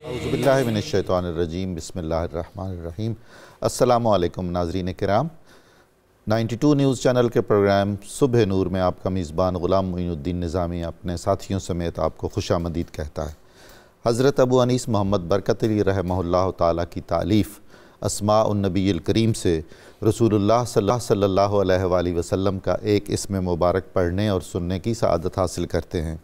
اعوذ باللہ من الشیطان الرجیم، بسم اللہ الرحمن الرحیم۔ السلام علیکم ناظرین کرام، 92 نیوز چینل کے پروگرام صبح نور میں آپ کا میزبان غلام معین الدین نظامی اپنے ساتھیوں سمیت آپ کو خوش آمدید کہتا ہے۔ حضرت ابو انیس محمد برکت علی رحمہ اللہ تعالیٰ کی تالیف اسماء النبی الکریم سے رسول اللہ صلی اللہ علیہ وآلہ وسلم کا ایک اسم مبارک پڑھنے اور سننے کی سعادت حاصل کرتے ہیں۔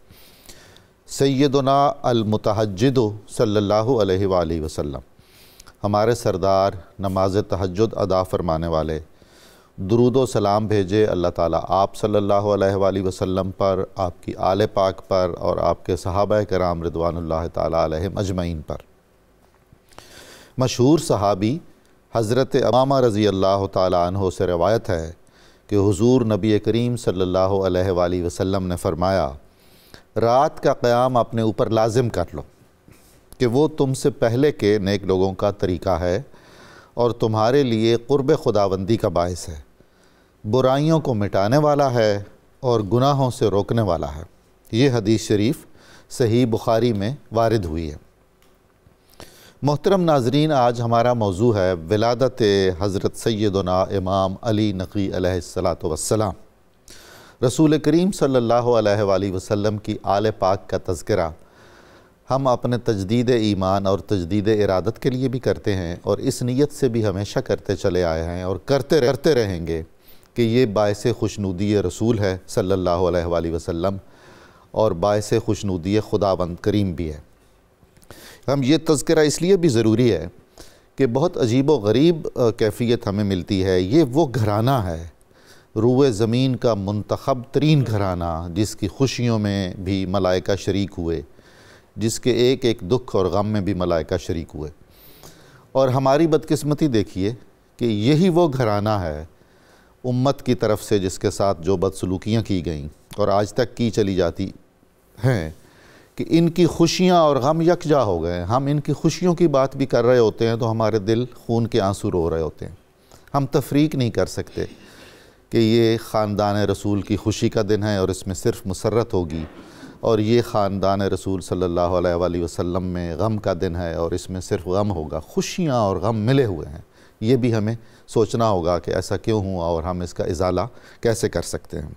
سیدنا المتہجد صلی اللہ علیہ وآلہ وسلم، ہمارے سردار نماز تہجد ادا فرمانے والے، درود و سلام بھیجے اللہ تعالیٰ آپ صلی اللہ علیہ وآلہ وسلم پر، آپ کی آل پاک پر اور آپ کے صحابہ کرام رضوان اللہ تعالیٰ علیہم اجمعین پر۔ مشہور صحابی حضرت امامہ رضی اللہ تعالیٰ عنہ سے روایت ہے کہ حضور نبی کریم صلی اللہ علیہ وآلہ وسلم نے فرمایا، رات کا قیام اپنے اوپر لازم کر لو کہ وہ تم سے پہلے کے نیک لوگوں کا طریقہ ہے اور تمہارے لیے قرب خداوندی کا باعث ہے، برائیوں کو مٹانے والا ہے اور گناہوں سے روکنے والا ہے۔ یہ حدیث شریف صحیح بخاری میں وارد ہوئی ہے۔ محترم ناظرین، آج ہمارا موضوع ہے ولادت حضرت سیدنا امام علی نقی علیہ السلام۔ رسول کریم صلی اللہ علیہ وآلہ وسلم کی آل پاک کا تذکرہ ہم اپنے تجدید ایمان اور تجدید ارادت کے لیے بھی کرتے ہیں، اور اس نیت سے بھی ہمیشہ کرتے چلے آئے ہیں اور کرتے رہیں گے کہ یہ باعث خوشنودی رسول ہے صلی اللہ علیہ وآلہ وسلم اور باعث خوشنودی خداوند کریم بھی ہے۔ ہم یہ تذکرہ اس لیے بھی ضروری ہے کہ بہت عجیب و غریب کیفیت ہمیں ملتی ہے۔ یہ وہ گھرانہ ہے، روئے زمین کا منتخب ترین گھرانہ، جس کی خوشیوں میں بھی ملائکہ شریک ہوئے، جس کے ایک ایک دکھ اور غم میں بھی ملائکہ شریک ہوئے۔ اور ہماری بدقسمتی دیکھیے کہ یہی وہ گھرانہ ہے امت کی طرف سے جس کے ساتھ جو بدسلوکیاں کی گئیں اور آج تک کی چلی جاتی ہیں، کہ ان کی خوشیاں اور غم یکجا ہو گئے۔ ہم ان کی خوشیوں کی بات بھی کر رہے ہوتے ہیں تو ہمارے دل خون کے آنسو رو رہے ہوتے ہیں۔ ہم تفریق نہیں کر سکتے کہ یہ خاندان رسول کی خوشی کا دن ہے اور اس میں صرف مسرت ہوگی، اور یہ خاندان رسول صلی اللہ علیہ وآلہ وسلم میں غم کا دن ہے اور اس میں صرف غم ہوگا۔ خوشیاں اور غم ملے ہوئے ہیں، یہ بھی ہمیں سوچنا ہوگا کہ ایسا کیوں ہوا اور ہم اس کا ازالہ کیسے کر سکتے ہیں۔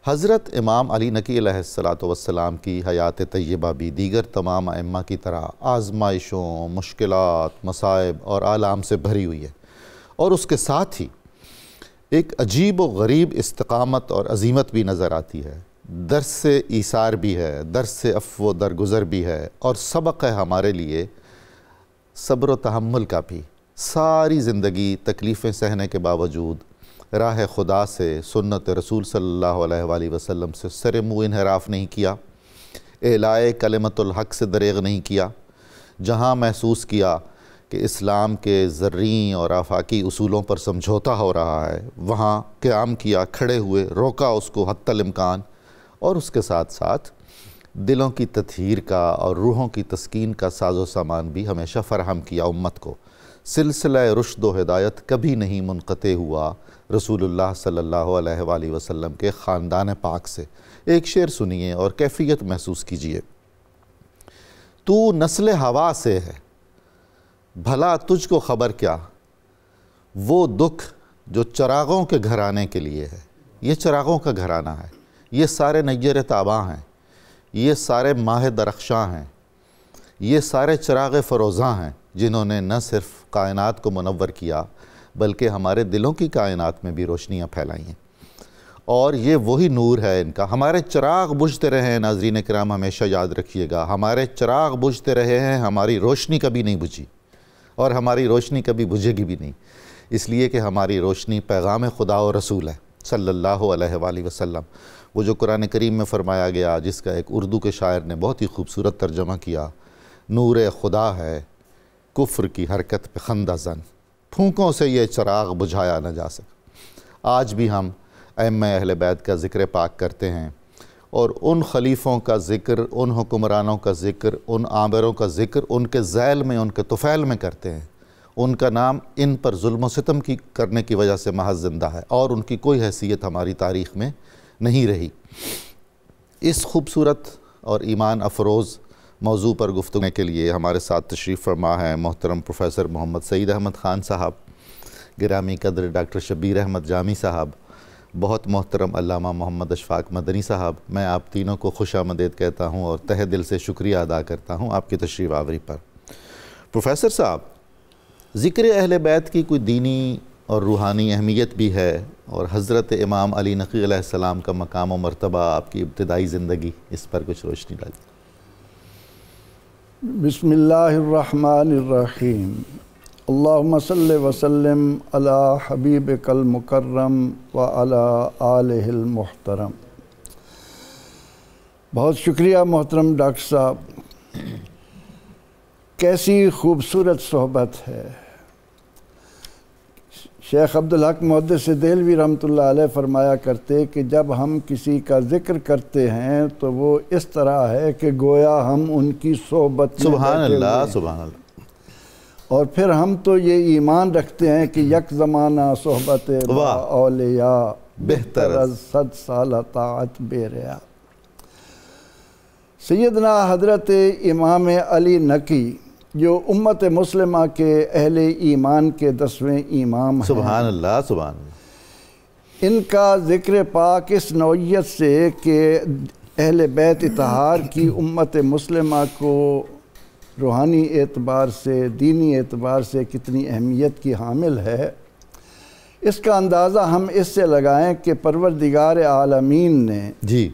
حضرت امام علی نقی علیہ السلام کی حیات طیبہ بھی دیگر تمام ائمہ کی طرح آزمائشوں، مشکلات، مصائب اور آلام سے بھری ہوئی ہے، اور اس کے ساتھ ہی ایک عجیب و غریب استقامت اور عظیمت بھی نظر آتی ہے۔ درس سے ایثار بھی ہے، درس سے عفو و درگزر بھی ہے، اور سبق ہے ہمارے لیے صبر و تحمل کا بھی۔ ساری زندگی تکلیفیں سہنے کے باوجود راہ خدا سے، سنت رسول صلی اللہ علیہ وآلہ وسلم سے سر منہ انحراف نہیں کیا، اعلاء کلمت الحق سے دریغ نہیں کیا۔ جہاں محسوس کیا کہ اسلام کے زرعی اور آفاقی اصولوں پر سمجھوتا ہو رہا ہے، وہاں قیام کیا، کھڑے ہوئے، روکا اس کو حتی الامکان، اور اس کے ساتھ ساتھ دلوں کی تطہیر کا اور روحوں کی تسکین کا ساز و سامان بھی ہمیشہ فراہم کیا امت کو۔ سلسلہ رشد و ہدایت کبھی نہیں منقطع ہوا رسول اللہ صلی اللہ علیہ وآلہ وسلم کے خاندان پاک سے۔ ایک شعر سنیے اور کیفیت محسوس کیجئے۔ تو نسل ہوا سے ہے، بھلا تجھ کو خبر کیا، وہ دکھ جو چراغوں کے گھرانے کے لیے ہے۔ یہ چراغوں کا گھرانہ ہے، یہ سارے نیر تاباں ہیں، یہ سارے ماہ درخشاں ہیں، یہ سارے چراغ فروزاں ہیں، جنہوں نے نہ صرف کائنات کو منور کیا بلکہ ہمارے دلوں کی کائنات میں بھی روشنیاں پھیلائی ہیں۔ اور یہ وہی نور ہے ان کا۔ ہمارے چراغ بجھتے رہے ہیں ناظرین کرام، ہمیشہ یاد رکھیے گا، ہمارے چراغ بجھتے رہے ہیں، ہماری روشنی کبھی نہیں بجھی اور ہماری روشنی کبھی بجھے گی بھی نہیں، اس لیے کہ ہماری روشنی پیغام خدا و رسول ہے صلی اللہ علیہ وآلہ وسلم۔ وہ جو قرآن کریم میں فرمایا گیا، جس کا ایک اردو کے شاعر نے بہت ہی خوبصورت ترجمہ کیا، نور خدا ہے کفر کی حرکت پہ خندہ زن، پھونکوں سے یہ چراغ بجھایا نہ جا سکا۔ آج بھی ہم ائمہ اہل بیت کا ذکر پاک کرتے ہیں، اور ان خلیفوں کا ذکر، ان حکمرانوں کا ذکر، ان آمروں کا ذکر ان کے ذیل میں، ان کے طفیل میں کرتے ہیں۔ ان کا نام ان پر ظلم و ستم کرنے کی وجہ سے محض زندہ ہے، اور ان کی کوئی حیثیت ہماری تاریخ میں نہیں رہی۔ اس خوبصورت اور ایمان افروز موضوع پر گفتگو کے لیے ہمارے ساتھ تشریف فرما ہے محترم پروفیسر محمد سعید احمد خان صاحب، گرامی قدر ڈاکٹر شبیر احمد جامی صاحب، بہت محترم علامہ محمد اشفاق مدنی صاحب۔ میں آپ تینوں کو خوش آمدید کہتا ہوں اور تہہ دل سے شکریہ ادا کرتا ہوں آپ کی تشریف آوری پر۔ پروفیسر صاحب، ذکر اہل بیت کی کوئی دینی اور روحانی اہمیت بھی ہے، اور حضرت امام علی نقی علیہ السلام کا مقام و مرتبہ، آپ کی ابتدائی زندگی، اس پر کچھ روشنی ڈالیے۔ بسم اللہ الرحمن الرحیم، اللہم صلی وسلم علی حبیبک المکرم وعلی آلہ المحترم۔ بہت شکریہ محترم ڈاکٹر صاحب، کیسی خوبصورت صحبت ہے۔ شیخ عبدالحق محدث دہلوی رحمۃ اللہ علیہ فرمایا کرتے کہ جب ہم کسی کا ذکر کرتے ہیں تو وہ اس طرح ہے کہ گویا ہم ان کی صحبت میں سبحان بیٹھے اللہ، ہوئے ہیں۔ سبحان اللہ۔ اور پھر ہم تو یہ ایمان رکھتے ہیں کہ یک زمانہ صحبت با اولیاء بہتر از 100 سال طاعت بے ریا۔ سیدنا حضرت امام علی نقی جو امت مسلمہ کے اہل ایمان کے 10ویں امام ہیں، سبحان اللہ، سبحان اللہ۔ ان کا ذکر پاک اس نوعیت سے کہ اہل بیت اطہار کی امت مسلمہ کو روحانی اعتبار سے، دینی اعتبار سے کتنی اہمیت کی حامل ہے، اس کا اندازہ ہم اس سے لگائیں کہ پروردگار عالمین نے جی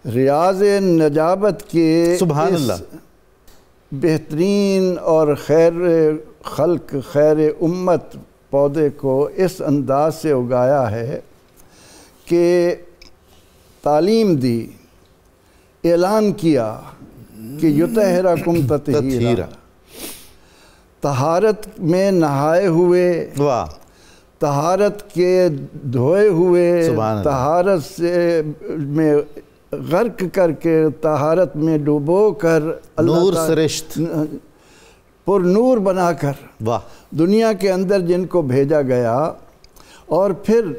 ریاض نجابت کے سبحان اس اللہ بہترین اور خیر خلق، خیر امت پودے کو اس انداز سے اگایا ہے کہ تعلیم دی، اعلان کیا کہ یطہرکم تطہیرا، طہارت میں نہائے ہوئے، واہ، طہارت کے دھوئے ہوئے، سبحان اللہ، طہارت سے میں غرق کر کے، طہارت میں ڈوبو کر، نور سرشت، پر نور بنا کر واہ، دنیا کے اندر جن کو بھیجا گیا۔ اور پھر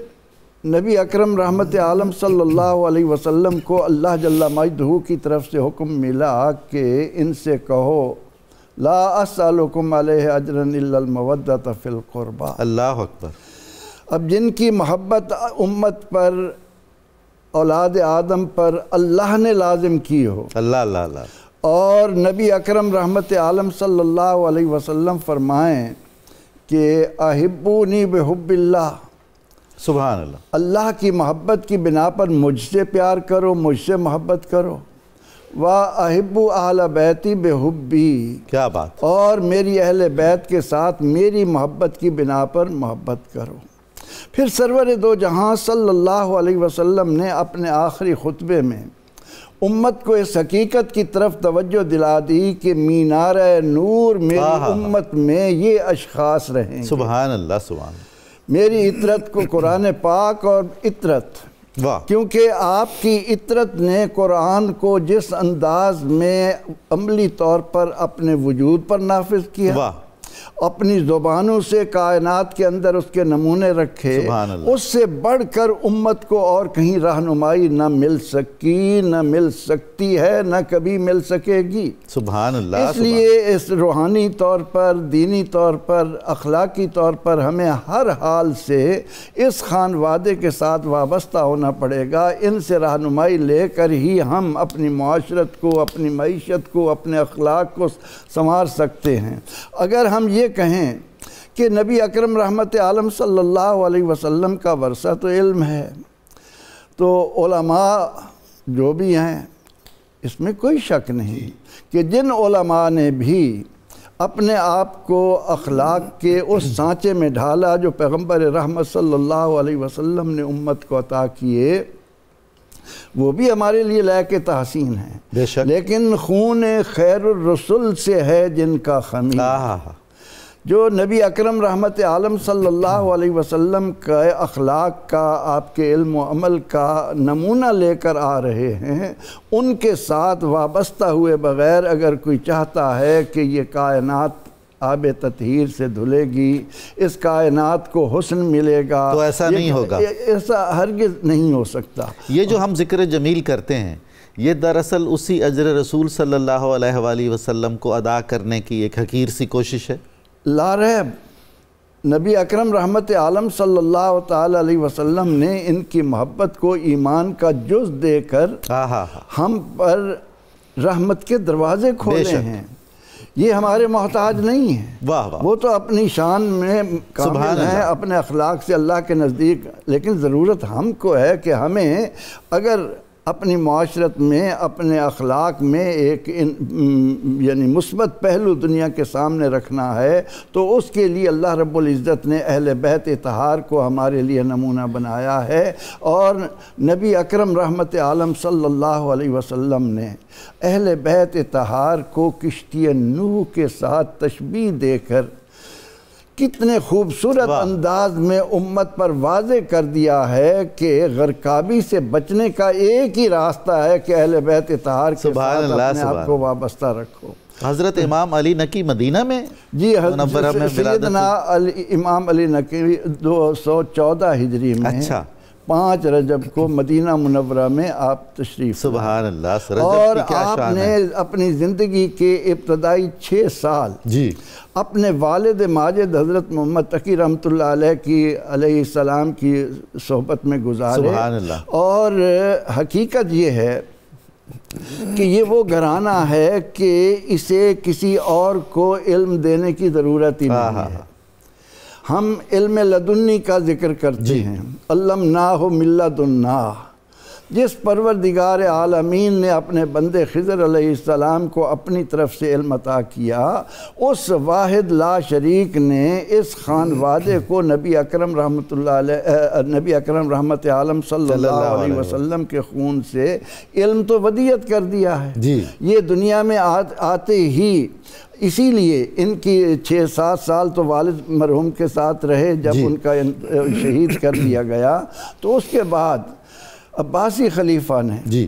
نبی اکرم رحمت عالم صلی اللہ علیہ وسلم کو اللہ جل مجدہ کی طرف سے حکم ملا کہ ان سے کہو لا اسألکم علیہ اجرا الا المودۃ فی القربى۔ اللہ اکبر۔ اب جن کی محبت امت پر، اولاد آدم پر اللہ نے لازم کی ہو، اللہ اللہ اللہ، اور نبی اکرم رحمت عالم صلی اللہ علیہ وسلم فرمائیں کہ احبونی بحب اللہ، سبحان اللہ، اللہ کی محبت کی بنا پر مجھ سے پیار کرو، مجھ سے محبت کرو، وَأَحِبُّ أَهْلَ بَيْتِي بِحُبِّي، کیا بات، اور میری اہل بیت کے ساتھ میری محبت کی بنا پر محبت کرو۔ پھر سرور دو جہاں صلی اللہ علیہ وسلم نے اپنے آخری خطبے میں امت کو اس حقیقت کی طرف توجہ دلا دی کہ مینار نور میری امت میں یہ اشخاص رہیں گے۔ سبحان اللہ، سبحان اللہ، میری عطرت کو قرآن پاک اور عطرت، واہ، کیونکہ آپ کی عطرت نے قرآن کو جس انداز میں عملی طور پر اپنے وجود پر نافذ کیا، واہ، اپنی زبانوں سے کائنات کے اندر اس کے نمونے رکھے، سبحان اللہ، اس سے بڑھ کر امت کو اور کہیں رہنمائی نہ مل سکی، نہ مل سکتی ہے، نہ کبھی مل سکے گی۔ سبحان اللہ، اس لیے اس روحانی طور پر، دینی طور پر، اخلاقی طور پر ہمیں ہر حال سے اس خانوادے کے ساتھ وابستہ ہونا پڑے گا۔ ان سے رہنمائی لے کر ہی ہم اپنی معاشرت کو، اپنی معیشت کو، اپنے اخلاق کو سنوار سکتے ہیں۔ اگر ہم یہ کہیں کہ نبی اکرم رحمت عالم صلی اللہ علیہ وسلم کا ورثہ تو علم ہے، تو علماء جو بھی ہیں اس میں کوئی شک نہیں کہ جن علماء نے بھی اپنے آپ کو اخلاق کے اس سانچے میں ڈھالا جو پیغمبر رحمت صلی اللہ علیہ وسلم نے امت کو عطا کیے، وہ بھی ہمارے لیے لائق تحسین ہیں، بے شک، لیکن خون خیر الرسل سے ہے جن کا خمیر، جو نبی اکرم رحمت عالم صلی اللہ علیہ وسلم کا اخلاق کا، آپ کے علم و عمل کا نمونہ لے کر آ رہے ہیں، ان کے ساتھ وابستہ ہوئے بغیر اگر کوئی چاہتا ہے کہ یہ کائنات آب تطہیر سے دھلے گی، اس کائنات کو حسن ملے گا، تو ایسا نہیں ہوگا، ایسا ہرگز نہیں ہو سکتا۔ یہ جو ہم ذکر جمیل کرتے ہیں، یہ دراصل اسی اجر رسول صلی اللہ علیہ وآلہ وسلم کو ادا کرنے کی ایک حقیر سی کوشش ہے۔ لا ریب نبی اکرم رحمت عالم صلی اللہ تعالی علیہ وسلم نے ان کی محبت کو ایمان کا جز دے کر ہم پر رحمت کے دروازے کھولے ہیں۔ یہ ہمارے محتاج نہیں ہیں، وہ تو اپنی شان میں کامل ہیں، اپنے اخلاق سے اللہ کے نزدیک، لیکن ضرورت ہم کو ہے کہ ہمیں اگر اپنی معاشرت میں اپنے اخلاق میں ایک یعنی مثبت پہلو دنیا کے سامنے رکھنا ہے تو اس کے لیے اللہ رب العزت نے اہل بیت اطہار کو ہمارے لیے نمونہ بنایا ہے، اور نبی اکرم رحمت عالم صلی اللہ علیہ وسلم نے اہل بیت اطہار کو کشتی نوح کے ساتھ تشبیہ دے کر کتنے خوبصورت انداز میں امت پر واضح کر دیا ہے کہ غرقابی سے بچنے کا ایک ہی راستہ ہے کہ اہل بیت اطہار کے ساتھ اپنے آپ کو وابستہ رکھو۔ حضرت امام علی نقی مدینہ میں جی سیدنا امام علی نقی 214 ہجری میں 5 رجب کو مدینہ منورہ میں آپ تشریف، سبحان اللہ، اور آپ نے اپنی زندگی کے ابتدائی 6 سال اپنے والد ماجد حضرت محمد تقی رحمۃ اللہ علیہ السلام کی صحبت میں گزارے، اور حقیقت یہ ہے کہ یہ وہ گھرانہ ہے کہ اسے کسی اور کو علم دینے کی ضرورت ہی نہیں ہے۔ ہم علم لدنی کا ذکر کرتے ہیں، علمناہ من لدنا، جس پروردگار عالمین نے اپنے بندے خضر علیہ السلام کو اپنی طرف سے علم عطا کیا، اس واحد لا شریک نے اس خانوادے کو نبی اکرم رحمت عالم صلی اللہ علیہ وسلم کے خون سے علم تو ودیعت کر دیا ہے۔ یہ دنیا میں آتے ہی اسی لیے ان کی 6-7 سال تو والد مرحوم کے ساتھ رہے، جب ان کا شہید کر دیا گیا تو اس کے بعد عباسی خلیفہ نے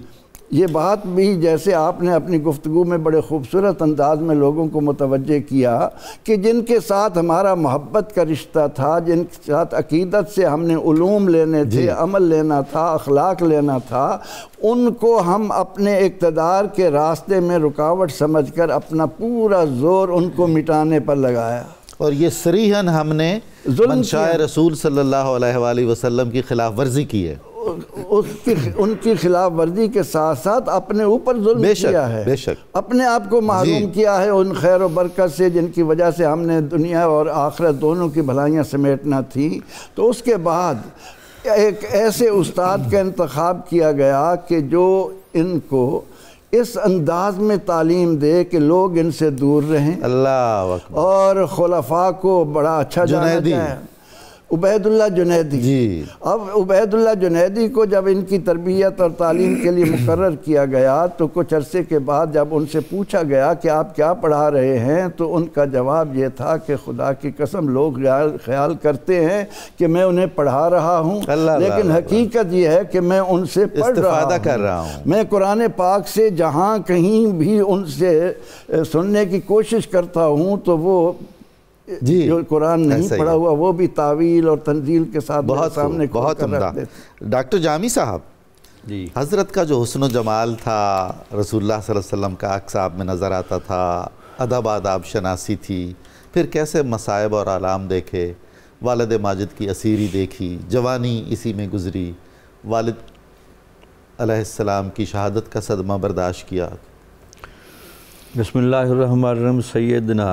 یہ بات بھی، جیسے آپ نے اپنی گفتگو میں بڑے خوبصورت انداز میں لوگوں کو متوجہ کیا کہ جن کے ساتھ ہمارا محبت کا رشتہ تھا، جن کے ساتھ عقیدت سے ہم نے علوم لینے تھے، عمل لینا تھا، اخلاق لینا تھا، ان کو ہم اپنے اقتدار کے راستے میں رکاوٹ سمجھ کر اپنا پورا زور ان کو مٹانے پر لگایا، اور یہ صریحاً ہم نے منشاء رسول صلی اللہ علیہ وآلہ وسلم کی خلاف ورزی کی ہے۔ ان کی خلاف ورزی کے ساتھ ساتھ اپنے اوپر ظلم کیا ہے، اپنے آپ کو محروم کیا ہے ان خیر و برکت سے جن کی وجہ سے ہم نے دنیا اور آخرت دونوں کی بھلائیاں سمیٹنا تھی۔ تو اس کے بعد ایک ایسے استاد کا انتخاب کیا گیا کہ جو ان کو اس انداز میں تعلیم دے کہ لوگ ان سے دور رہیں، اللہ اکبر، اور خلفاء کو بڑا اچھا جانا جائے۔ عبید اللہ جنیدی، اب عبید اللہ جنیدی کو جب ان کی تربیت اور تعلیم کے لیے مقرر کیا گیا تو کچھ عرصے کے بعد جب ان سے پوچھا گیا کہ آپ کیا پڑھا رہے ہیں تو ان کا جواب یہ تھا کہ خدا کی قسم لوگ خیال کرتے ہیں کہ میں انہیں پڑھا رہا ہوں، لیکن حقیقت یہ ہے کہ میں ان سے پڑھ رہا ہوں۔ میں قرآن پاک سے جہاں کہیں بھی ان سے سننے کی کوشش کرتا ہوں تو وہ جو قرآن نہیں پڑھا ہوا وہ بھی تعویل اور تنزیل کے ساتھ سامنے کھول کر رکھ دیتے۔ ڈاکٹر جامی صاحب، حضرت کا جو حسن و جمال تھا، رسول اللہ صلی اللہ علیہ وسلم کا عکس آپ میں نظر آتا تھا، ادب آداب شناسی تھی، پھر کیسے مصائب اور آلام دیکھے، والد ماجد کی اسیری دیکھی، جوانی اسی میں گزری، والد علیہ السلام کی شہادت کا صدمہ برداشت کیا۔ بسم اللہ الرحمن الرحیم۔ سیدنا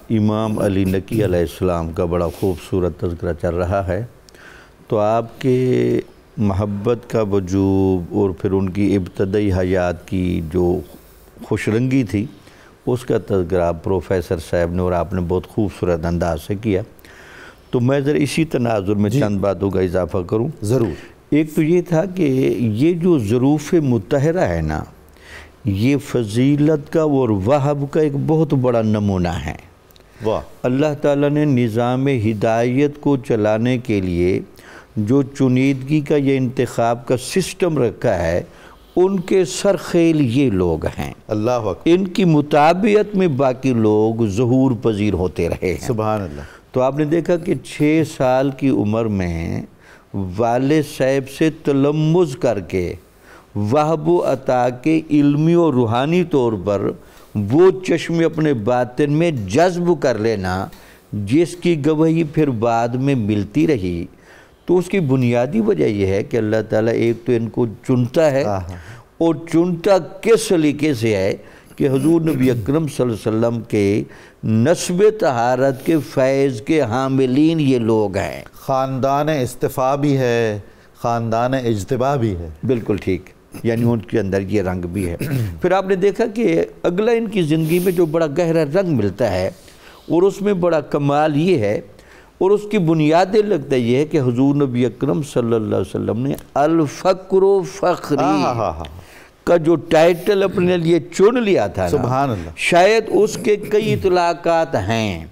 امام علی نقی علیہ السلام کا بڑا خوبصورت تذکرہ چل رہا ہے، تو آپ کے محبت کا وجوب اور پھر ان کی ابتدائی حیات کی جو خوش رنگی تھی اس کا تذکرہ پروفیسر صاحب نے اور آپ نے بہت خوبصورت انداز سے کیا، تو میں ذرا اسی تناظر میں چند باتوں کا اضافہ کروں۔ ضرور۔ ایک تو یہ تھا کہ یہ جو ظروف مطہرہ ہے نا، یہ فضیلت کا اور وہب کا ایک بہت بڑا نمونہ ہے۔ اللہ تعالیٰ نے نظام ہدایت کو چلانے کے لیے جو چنیدگی کا یہ انتخاب کا سسٹم رکھا ہے، ان کے سرخیل یہ لوگ ہیں، اللہ اکبر، ان کی مطابعت میں باقی لوگ ظہور پذیر ہوتے رہے ہیں۔ سبحان اللہ۔ تو آپ نے دیکھا کہ 6 سال کی عمر میں والد صاحب سے تلمذ کر کے وہب و عطا کے علمی و روحانی طور پر وہ چشم اپنے باطن میں جذب کر لینا جس کی گواہی پھر بعد میں ملتی رہی، تو اس کی بنیادی وجہ یہ ہے کہ اللہ تعالیٰ ایک تو ان کو چنتا ہے، اور چنتا کس سلیقے سے ہے کہ حضور نبی اکرم صلی اللہ علیہ وسلم کے نسب طہارت کے فیض کے حاملین یہ لوگ ہیں۔ خاندان اصطفاء بھی ہے، خاندان اجتباء بھی ہے۔ بالکل ٹھیک، یعنی ان کے اندر یہ رنگ بھی ہے۔ پھر آپ نے دیکھا کہ اگلا ان کی زندگی میں جو بڑا گہرا رنگ ملتا ہے اور اس میں بڑا کمال یہ ہے، اور اس کی بنیادیں لگتا یہ ہے کہ حضور نبی اکرم صلی اللہ علیہ وسلم نے الفقر و فخری کا جو ٹائٹل اپنے لیے چن لیا تھا، سبحان اللہ، شاید اس کے کئی اطلاقات ہیں،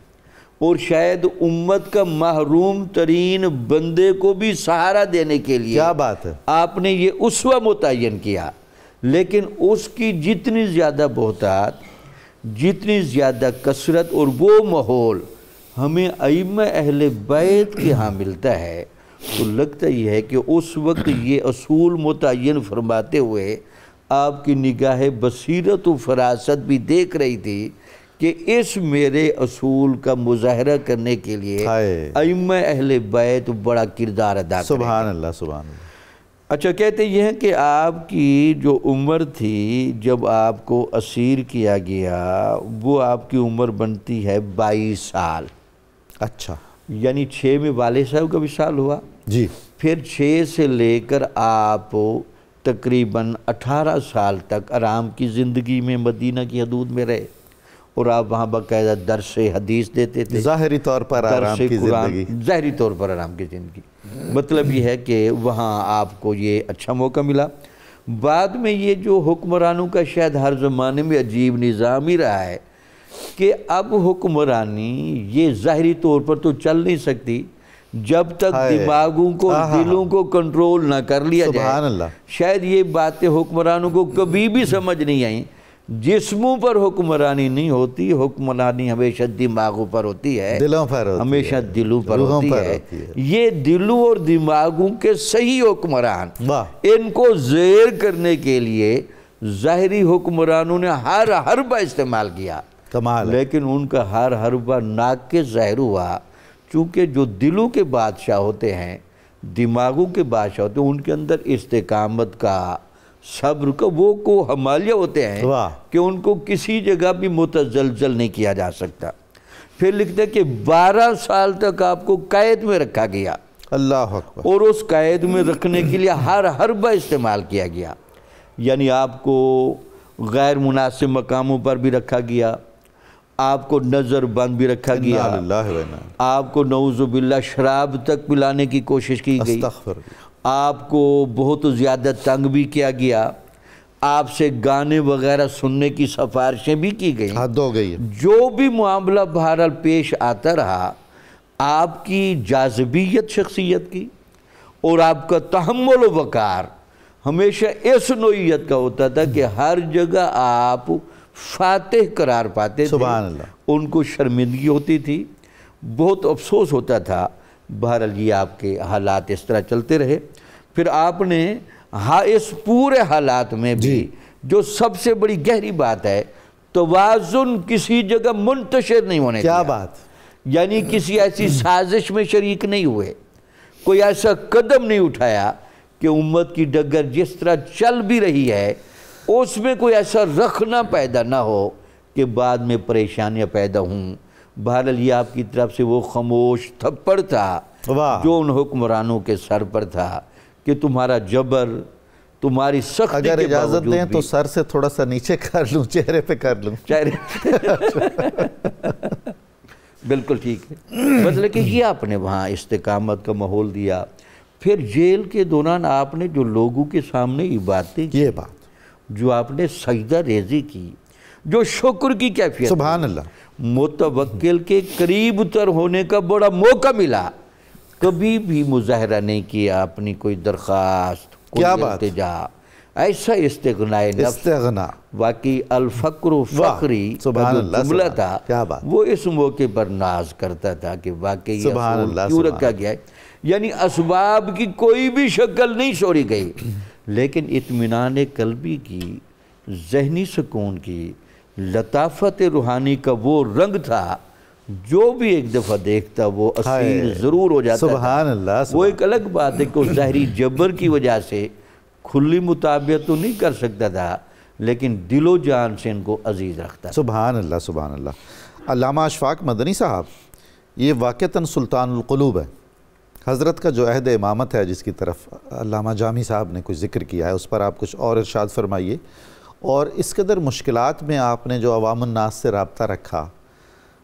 اور شاید امت کا محروم ترین بندے کو بھی سہارا دینے کے لیے کیا بات ہے، آپ نے یہ اسوہ متعین کیا۔ لیکن اس کی جتنی زیادہ بہتات، جتنی زیادہ کثرت اور وہ ماحول ہمیں ائمہ اہل بیت کے ہاں ملتا ہے، تو لگتا یہ ہے کہ اس وقت یہ اصول متعین فرماتے ہوئے آپ کی نگاہ بصیرت و فراست بھی دیکھ رہی تھی کہ اس میرے اصول کا مظاہرہ کرنے کے لیے ائمہ اہل بیت بڑا کردار ادا کریں۔ سبحان اللہ، سبحان اللہ۔ اچھا، کہتے یہ ہیں کہ آپ کی جو عمر تھی جب آپ کو اسیر کیا گیا، وہ آپ کی عمر بنتی ہے 22 سال۔ اچھا، یعنی 6 میں والد صاحب کا وصال ہوا، جی، پھر 6 سے لے کر آپ تقریباً 18 سال تک آرام کی زندگی میں مدینہ کی حدود میں رہے، اور آپ وہاں باقاعدہ درس حدیث دیتے تھے، ظاہری طور پر آرام کی زندگی، ظاہری طور پر آرام کی زندگی۔ مطلب یہ ہے کہ وہاں آپ کو یہ اچھا موقع ملا۔ بعد میں یہ جو حکمرانوں کا شاید ہر زمانے میں عجیب نظام ہی رہا ہے کہ اب حکمرانی یہ ظاہری طور پر تو چل نہیں سکتی جب تک دماغوں کو، دلوں کو کنٹرول نہ کر لیا جائے۔ سبحان اللہ۔ شاید یہ باتیں حکمرانوں کو کبھی بھی سمجھ نہیں آئیں۔ جسموں پر حکمرانی نہیں ہوتی، حکمرانی ہمیشہ دماغوں پر ہوتی ہے، دلوں پر ہوتی ہے، ہمیشہ دلوں پر ہوتی ہے۔ یہ دلوں اور دماغوں کے صحیح حکمران، ان کو زیر کرنے کے لیے ظاہری حکمرانوں نے ہر حربہ استعمال کیا، کمال، لیکن ان کا ہر حربہ ناقص ظاہر ہوا، چونکہ جو دلوں کے بادشاہ ہوتے ہیں، دماغوں کے بادشاہ ہوتے ہیں، ان کے اندر استقامت کا، صبر کا وہ کو حمالیہ ہوتے ہیں کہ ان کو کسی جگہ بھی متزلزل نہیں کیا جا سکتا۔ پھر لکھتے ہیں کہ 12 سال تک آپ کو قید میں رکھا گیا، اللہ اکبر، اور اس قید میں رکھنے کے لیے ہر حربہ استعمال کیا گیا، یعنی آپ کو غیر مناسب مقاموں پر بھی رکھا گیا، آپ کو نظر بند بھی رکھا گیا، آپ کو نعوذ باللہ شراب تک پلانے کی کوشش کی گئی، آپ کو بہت زیادہ تنگ بھی کیا گیا، آپ سے گانے وغیرہ سننے کی سفارشیں بھی کی گئیں، حد ہو گئی۔ جو بھی معاملہ بہرحال پیش آتا رہا، آپ کی جاذبیت شخصیت کی اور آپ کا تحمل و وقار ہمیشہ اس نوعیت کا ہوتا تھا کہ ہر جگہ آپ فاتح قرار پاتے تھے۔ سبحان اللہ۔ ان کو شرمندگی ہوتی تھی، بہت افسوس ہوتا تھا۔ بہرحال یہ آپ کے حالات اس طرح چلتے رہے۔ پھر آپ نے اس پورے حالات میں بھی جو سب سے بڑی گہری بات ہے، توازن کسی جگہ منتشر نہیں ہونے دیا۔ کیا بات؟ یعنی کسی ایسی سازش میں شریک نہیں ہوئے، کوئی ایسا قدم نہیں اٹھایا کہ امت کی ڈگر جس طرح چل بھی رہی ہے اس میں کوئی ایسا رخنہ پیدا نہ ہو کہ بعد میں پریشانیاں پیدا ہوں۔ بہرحال یہ آپ کی طرف سے وہ خاموش تھپڑ تھا جو ان حکمرانوں کے سر پر تھا کہ تمہارا جبر، تمہاری سختی کے باوجود بھی، اگر اجازت دیں تو سر سے تھوڑا سا نیچے کر لوں، چہرے پہ کر لوں، چہرے بالکل ٹھیک ہے۔ مطلب کہ یہ آپ نے وہاں استقامت کا ماحول دیا۔ پھر جیل کے دوران آپ نے جو لوگوں کے سامنے یہ باتیں کی، یہ بات جو آپ نے سجدہ ریزی کی، جو شکر کی کیفیت، سبحان اللہ، متوکل کے قریب تر ہونے کا بڑا موقع ملا، کبھی بھی مظاہرہ نہیں کیا اپنی کوئی درخواست، کوئی التجا، ایسا استغناء نفس۔ واقعی الفقر و فقری جو جملہ تھا وہ اس موقع پر ناز کرتا تھا کہ واقعی اصول کیوں رکھا گیا ہے، یعنی اسباب کی کوئی بھی شکل نہیں چھوڑی گئی، لیکن اطمینان قلبی کی، ذہنی سکون کی، لطافت روحانی کا وہ رنگ تھا جو بھی ایک دفعہ دیکھتا وہ اسیر ضرور ہو جاتا سبحان اللہ۔ وہ ایک الگ بات ہے کہ وہ ظاہری جبر کی وجہ سے کھلی مطابعت تو نہیں کر سکتا تھا، لیکن دل و جان سے ان کو عزیز رکھتا تھا۔ سبحان اللہ سبحان اللہ۔ علامہ اشفاق مدنی صاحب، یہ واقعتاً سلطان القلوب ہے، حضرت کا جو عہد امامت ہے جس کی طرف علامہ جامی صاحب نے کچھ ذکر کیا ہے، اس پر آپ کچھ اور ارشاد فرمائیے۔ اور اس قدر مشکلات میں آپ نے جو عوام الناس سے رابطہ رکھا،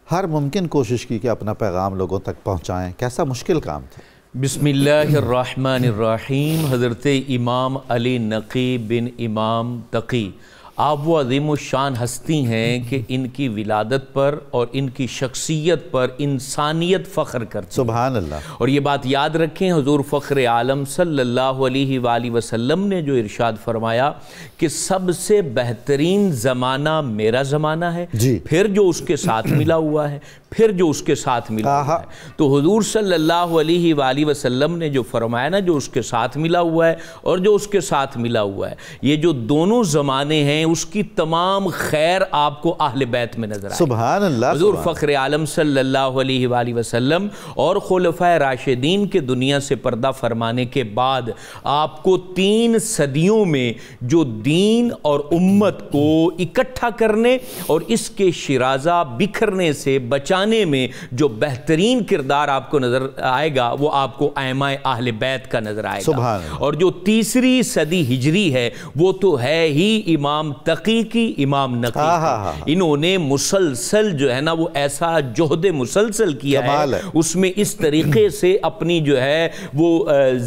ہر ممکن کوشش کی کہ اپنا پیغام لوگوں تک پہنچائیں، کیسا مشکل کام تھا؟ بسم اللہ الرحمن الرحیم۔ حضرت امام علی نقی بن امام تقی، آپ وہ عظیم الشان ہستی ہیں کہ ان کی ولادت پر اور ان کی شخصیت پر انسانیت فخر کرتی ہے۔ سبحان اللہ۔ اور یہ بات یاد رکھیں، حضور فخر عالم صلی اللہ علیہ وآلہ وسلم نے جو ارشاد فرمایا کہ سب سے بہترین زمانہ میرا زمانہ ہے، جی، پھر جو اس کے ساتھ ملا ہوا ہے، پھر جو اس کے ساتھ ملا ہوا ہے۔ تو حضور صلی اللہ علیہ وآلہ وسلم نے جو فرمایا نا، جو اس کے ساتھ ملا ہوا ہے اور جو اس کے ساتھ ملا ہوا ہے، یہ جو دونوں زمانے ہیں اس کی تمام خیر آپ کو اہل بیت میں نظر آئے۔ سبحان اللہ۔ حضور فخر عالم صلی اللہ علیہ وآلہ وسلم اور خلفائے راشدین کے دنیا سے پردہ فرمانے کے بعد آپ کو 3 صدیوں میں جو دین اور امت کو اکٹھا کرنے اور اس کے شیرازہ بکھرنے سے بچانے میں جو بہترین کردار آپ کو نظر آئے گا، وہ آپ کو ائمہ اہل بیت کا نظر آئے گا۔ اور جو تیسری صدی ہجری ہے وہ تو ہے ہی امام تقی کی، امام نقی کی۔ انہوں نے مسلسل جو ہے نا وہ ایسا جہد مسلسل کیا ہے، اس میں اس طریقے سے اپنی جو ہے وہ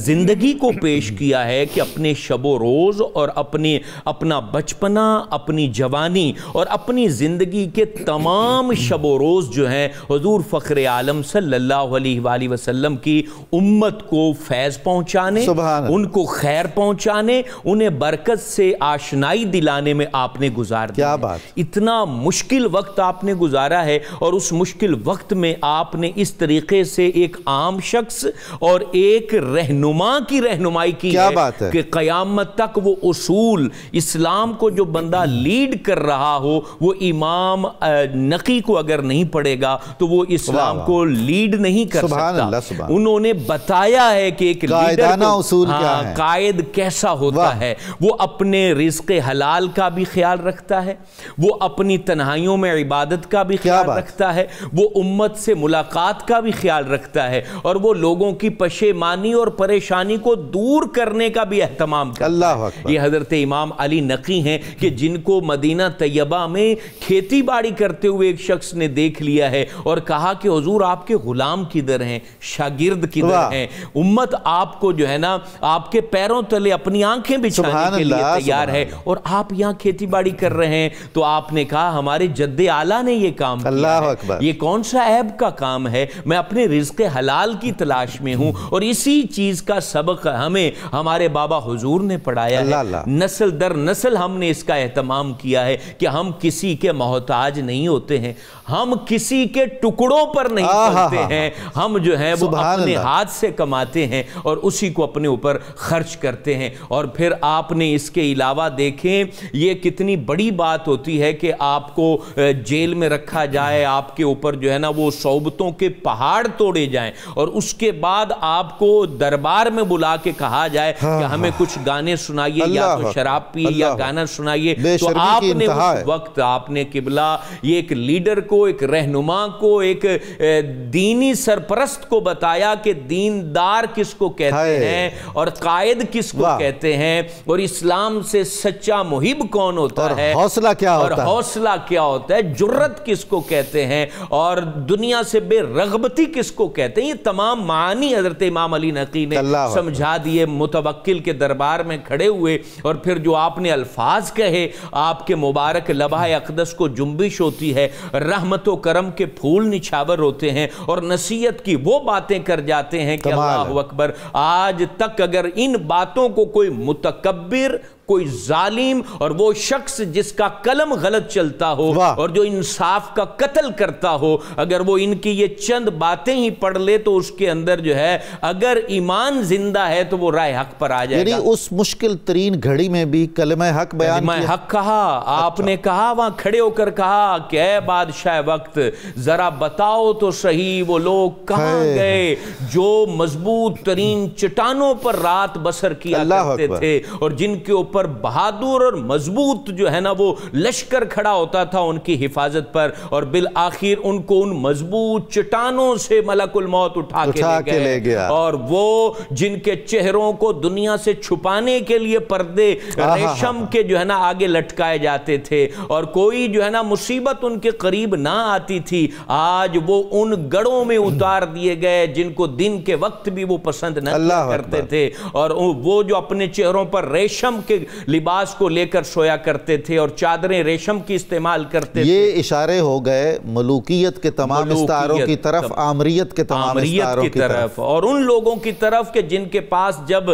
زندگی کو پیش کیا ہے کہ اپنے شب و روز اور اپنا بچپنا، اپنی جوانی اور اپنی زندگی کے تمام شب و روز جو ہیں حضور فخر عالم صلی اللہ علیہ وآلہ وسلم کی امت کو فیض پہنچانے، ان کو خیر پہنچانے، انہیں برکت سے آشنائی دلانے میں آپ نے گزار دیا۔ کیا بات! اتنا مشکل وقت آپ نے گزارا ہے، اور اس مشکل وقت میں آپ نے اس طریقے سے ایک عام شخص اور ایک رہنما کی رہنمائی کی ہے کہ قیامت تک وہ اصول اسلام کو جو بندہ لیڈ کر رہا ہو، وہ امام نقی کو اگر نہیں پڑھے گا تو وہ اسلام کو لیڈ نہیں کر سکتا۔ انہوں نے بتایا ہے کہ ایک لیڈر قائد کیسا ہوتا ہے، وہ اپنے رزق حلال کا بھی خیال رکھتا ہے، وہ اپنی تنہائیوں میں عبادت کا بھی خیال رکھتا ہے، وہ امت سے ملاقات کا بھی خیال رکھتا ہے، اور وہ لوگوں کی پشیمانی اور پریشانی کو دور کرنے کا بھی اہتمام کرتا ہے۔ یہ حضرت امام علی نقی ہیں کہ جن کو مدینہ طیبہ میں کھیتی باڑی کرتے ہوئے ایک شخص نے دیکھ لیا ہے اور کہا کہ حضور آپ کے غلام کدھر ہیں، شاگرد کدھر ہیں؟ امت آپ کو جو ہے نا آپ کے پیروں تلے اپنی آنکھیں بچھانے کے لیے تیار ہے، اور آپ یہاں کھیتی باڑی کر رہے ہیں۔ تو آپ نے کہا ہمارے جد اعلیٰ نے یہ کام کیا ہے، یہ کون سا عیب کا کام ہے؟ میں اپنے رزق حلال کی تلاش میں ہوں، اور اسی چیز کا سبق ہمیں ہمارے بابا حضور نے پڑھایا ہے۔ نسل در نسل ہم نے اس کا اہتمام کیا ہے کہ ہم کسی کے محتاج نہیں ہوتے ہیں، ہم کسی کے ٹکڑوں پر نہیں چلتے ہیں، ہم جو ہیں وہ اپنے ہاتھ سے کماتے ہیں اور اسی کو اپنے اوپر خرچ کرتے ہیں۔ اور پھر آپ نے اس کے علاوہ دیکھیں یہ کتنی بڑی بات ہوتی ہے کہ آپ کو جیل میں رکھا جائے، آپ کے اوپر جو ہے نا وہ صعوبتوں کے پہاڑ توڑے جائیں، اور اس کے بعد آپ کو دربار میں بلا کے کہا جائے کہ ہمیں کچھ گانے سنائیے، یا تو شراب پیے یا گانا سنائیے۔ تو آپ نے اس وقت آپ نے قبلہ یہ ایک لیڈر کو، ایک رہنما کو، ایک دینی سرپرست کو بتایا کہ دیندار کس کو کہتے ہیں اور قائد کس کو کہتے ہیں، اور اسلام سے سچا محب کون ہوتا ہے، حوصلہ کیا ہوتا ہے، اور حوصلہ کیا ہوتا ہے، جرت کس کو کہتے ہیں، اور دنیا سے بے رغبتی کس کو کہتے ہیں۔ یہ تمام معانی حضرت امام علی نقی نے سمجھا دیے متوکل کے دربار میں کھڑے ہوئے، اور پھر جو آپ نے الفاظ کہے، آپ کے مبارک لبہ اقدس کو جنبش ہوتی ہے، رحمت و کرم کے پھول نچھاور ہوتے ہیں، اور نصیحت کی وہ باتیں کر جاتے ہیں کہ اللہ اکبر۔ آج تک اگر ان باتوں کو کوئی متکبر، کوئی ظالم اور وہ شخص جس کا قلم غلط چلتا ہو اور جو انصاف کا قتل کرتا ہو، اگر وہ ان کی یہ چند باتیں ہی پڑھ لے تو اس کے اندر جو ہے اگر ایمان زندہ ہے تو وہ رائے حق پر آ جائے گا۔ یعنی اس مشکل ترین گھڑی میں بھی کلمہ حق بیان کیا، کلمہ حق کہا۔ آپ نے کہا، وہاں کھڑے ہو کر کہا کہ اے بادشاہ وقت، ذرا بتاؤ تو صحیح وہ لوگ کہاں گئے جو مضبوط ترین چٹانوں پر رات بسر کیا کرتے تھے اور جن کے اوپر بہادر اور مضبوط جو ہے نا وہ لشکر کھڑا ہوتا تھا ان کی حفاظت پر، اور بالآخر ان کو ان مضبوط چٹانوں سے ملک الموت اٹھا کے لے گیا، اور وہ جن کے چہروں کو دنیا سے چھپانے کے لیے پردے ریشم کے جو ہے نا آگے لٹکائے جاتے تھے اور کوئی جو ہے نا مصیبت ان کے قریب نہ آتی تھی، آج وہ ان گڑوں میں اتار دیے گئے جن کو دن کے وقت بھی وہ پسند نہ کرتے تھے، اور وہ جو اپنے چہروں پر ریشم کے لباس کو لے کر سویا کرتے تھے اور چادریں ریشم کی استعمال کرتے تھے۔ یہ اشارے ہو گئے ملوکیت کے تمام استعاروں کی طرف، آمریت کے تمام استعاروں کی طرف، اور ان لوگوں کی طرف کہ جن کے پاس جب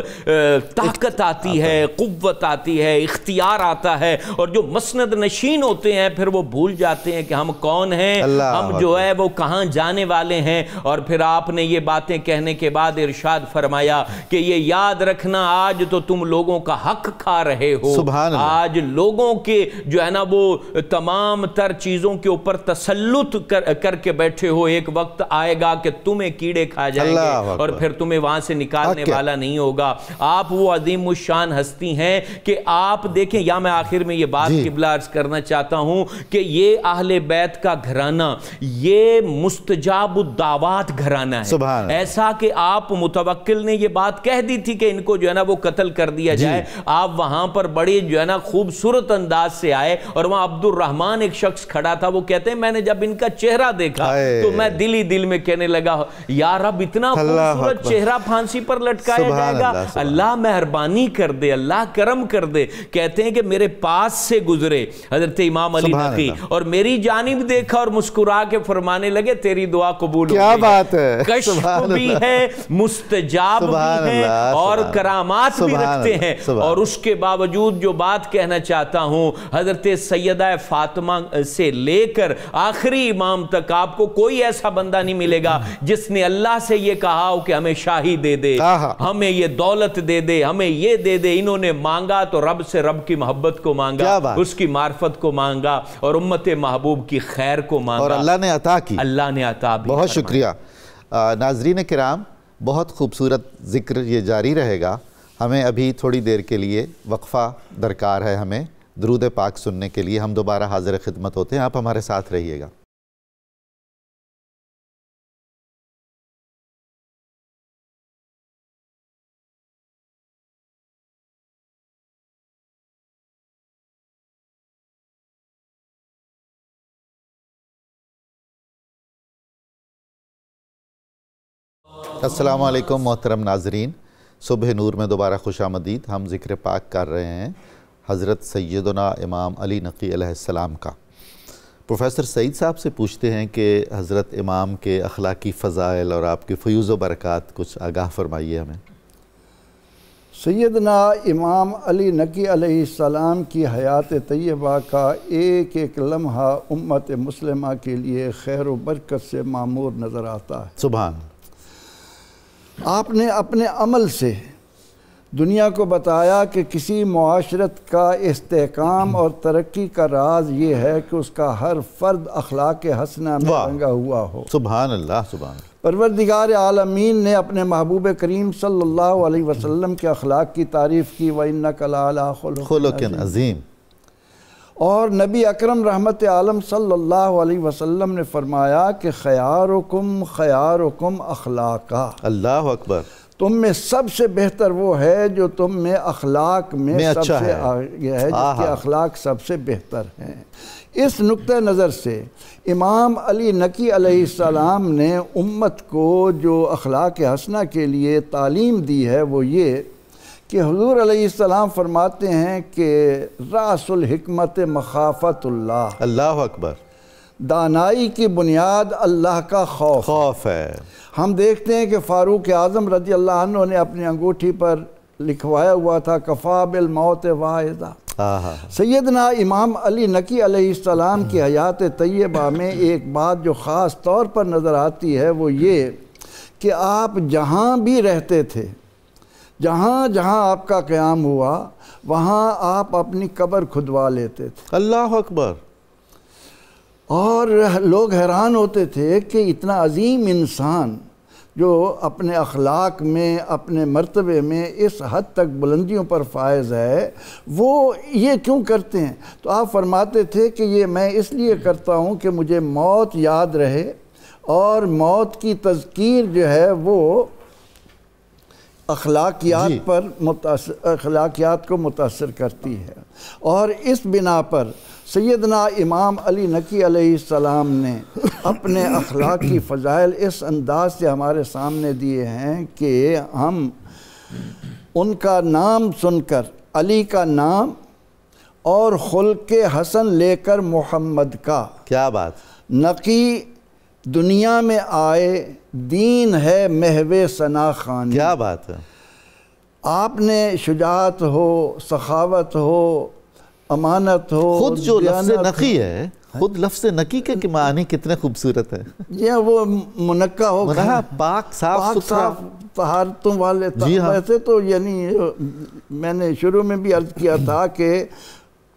طاقت آتی ہے، قوت آتی ہے، اختیار آتا ہے، اور جو مسند نشین ہوتے ہیں پھر وہ بھول جاتے ہیں کہ ہم کون ہیں، ہم جو ہے وہ کہاں جانے والے ہیں۔ اور پھر آپ نے یہ باتیں کہنے کے بعد ارشاد فرمایا کہ یہ یاد رکھنا آج تو تم لوگوں کا حق کھا رہے ہو، آج لوگوں کے جو ہے نا وہ تمام تر چیزوں کے اوپر تسلط کر کے بیٹھے ہو، ایک وقت آئے گا کہ تمہیں کیڑے کھا جائیں گے اور پھر تمہیں وہاں سے نکالنے والا نہیں ہوگا۔ آپ وہ عظیم الشان ہستی ہیں کہ آپ دیکھیں، یا میں آخر میں یہ بات قبلہ عرض کرنا چاہتا ہوں کہ یہ اہل بیت کا گھرانہ یہ مستجاب الدعوات گھرانہ ہے، ایسا کہ آپ متوکل نے یہ بات کہہ دی تھی کہ ان کو جو ہے نا وہ قتل کر دیا جائے، آپ وہاں پر بڑے جو ہے نا خوبصورت انداز سے آئے اور وہاں عبد الرحمن ایک شخص کھڑا تھا، وہ کہتے ہیں میں نے جب ان کا چہرہ دیکھا تو میں دل ہی دل میں کہنے لگا یا رب اتنا خوبصورت چہرہ پھانسی پر لٹکایا جائے گا، اللہ مہربانی کر دے، اللہ کرم کر دے۔ کہتے ہیں کہ میرے پاس سے گزرے حضرت امام علی نقی اور میری جانب دیکھا اور مسکرا کے فرمانے لگے تیری دعا قبول ہو گئی۔ کیا بات ہے، کشف بھی ہے، مستجاب بھی ہے اور کرامات بھی رکھتے ہیں، اور اس کے باوجود جو بات کہنا چاہتا ہوں، حضرت سیدہ فاطمہ سے لے کر آخری امام تک آپ کو کوئی ایسا بندہ نہیں ملے گا جس نے اللہ سے یہ کہا ہو کہ ہمیں شاہی دے دے، ہمیں یہ دولت دے دے، ہمیں یہ دے دے۔ انہوں نے مانگا تو رب سے رب کی محبت کو مانگا، اس کی معرفت کو مانگا اور امت محبوب کی خیر کو مانگا، اور اللہ نے عطا کی، اللہ نے عطا بھی۔ بہت شکریہ ناظرین کرام، بہت خوبصورت ذکر یہ جاری رہے گا۔ ہمیں ابھی تھوڑی دیر کے لیے وقفہ درکار ہے، ہمیں درود پاک سننے کے لیے ہم دوبارہ حاضر خدمت ہوتے ہیں، آپ ہمارے ساتھ رہیے گا۔ السلام علیکم محترم ناظرین، صبح نور میں دوبارہ خوش آمدید۔ ہم ذکر پاک کر رہے ہیں حضرت سیدنا امام علی نقی علیہ السلام کا۔ پروفیسر سعید صاحب سے پوچھتے ہیں کہ حضرت امام کے اخلاقی فضائل اور آپ کی فیوز و برکات کچھ آگاہ فرمائیے ہمیں۔ سیدنا امام علی نقی علیہ السلام کی حیات طیبہ کا ایک ایک لمحہ امت مسلمہ کے لیے خیر و برکت سے معمور نظر آتا ہے۔ سبحان۔ آپ نے اپنے عمل سے دنیا کو بتایا کہ کسی معاشرت کا استحکام اور ترقی کا راز یہ ہے کہ اس کا ہر فرد اخلاق حسنہ میں رنگا ہوا ہو۔ سبحان اللہ، سبحان اللہ۔ پروردگار عالمین نے اپنے محبوب کریم صلی اللہ علیہ وسلم کے اخلاق کی تعریف کی، وَإِنَّكَ لَعَلَىٰ خُلُقٍ عظیم، اور نبی اکرم رحمت عالم صلی اللہ علیہ وسلم نے فرمایا کہ خیارکم خیارکم اخلاقا، اللہ اکبر، تم میں سب سے بہتر وہ ہے جو تم میں اخلاق میں سب سے آگے ہے، جس کے اخلاق سب سے بہتر ہیں۔ اس نقطہ نظر سے امام علی نقی علیہ السلام نے امت کو جو اخلاق حسنہ کے لیے تعلیم دی ہے وہ یہ کہ حضور علیہ السلام فرماتے ہیں کہ رأس الحکمت مخافت اللہ، اللہ اکبر، دانائی کی بنیاد اللہ کا خوف ہے۔ ہم دیکھتے ہیں کہ فاروق اعظم رضی اللہ عنہ نے اپنی انگوٹھی پر لکھوایا ہوا تھا کفا بالموت واحدہ۔ سیدنا امام علی نقی علیہ السلام کی حیات طیبہ میں ایک بات جو خاص طور پر نظر آتی ہے وہ یہ کہ آپ جہاں بھی رہتے تھے، جہاں جہاں آپ کا قیام ہوا وہاں آپ اپنی قبر کھدوا لیتے تھے۔ اللہ اکبر۔ اور لوگ حیران ہوتے تھے کہ اتنا عظیم انسان جو اپنے اخلاق میں، اپنے مرتبے میں اس حد تک بلندیوں پر فائز ہے، وہ یہ کیوں کرتے ہیں؟ تو آپ فرماتے تھے کہ یہ میں اس لیے کرتا ہوں کہ مجھے موت یاد رہے، اور موت کی تذکیر جو ہے وہ اخلاقیات کو متاثر کرتی ہے، اور اس بنا پر سیدنا امام علی نقی علیہ السلام نے اپنے اخلاقی فضائل اس انداز سے ہمارے سامنے دیے ہیں کہ ہم ان کا نام سن کر، علی کا نام اور خلق حسن لے کر محمد کا، کیا بات، نقی دنیا میں آئے دین ہے محو ثنا خوانی، کیا بات ہے۔ آپ نے شجاعت ہو، سخاوت ہو، امانت ہو، خود جو لفظ نقی ہے، خود لفظ نقی کے معنی کتنے خوبصورت ہیں۔ یہ وہ منقع ہو گیا، پاک صاف ستھرا، طہارتوں والے۔ ویسے تو یعنی میں نے شروع میں بھی عرض کیا تھا کہ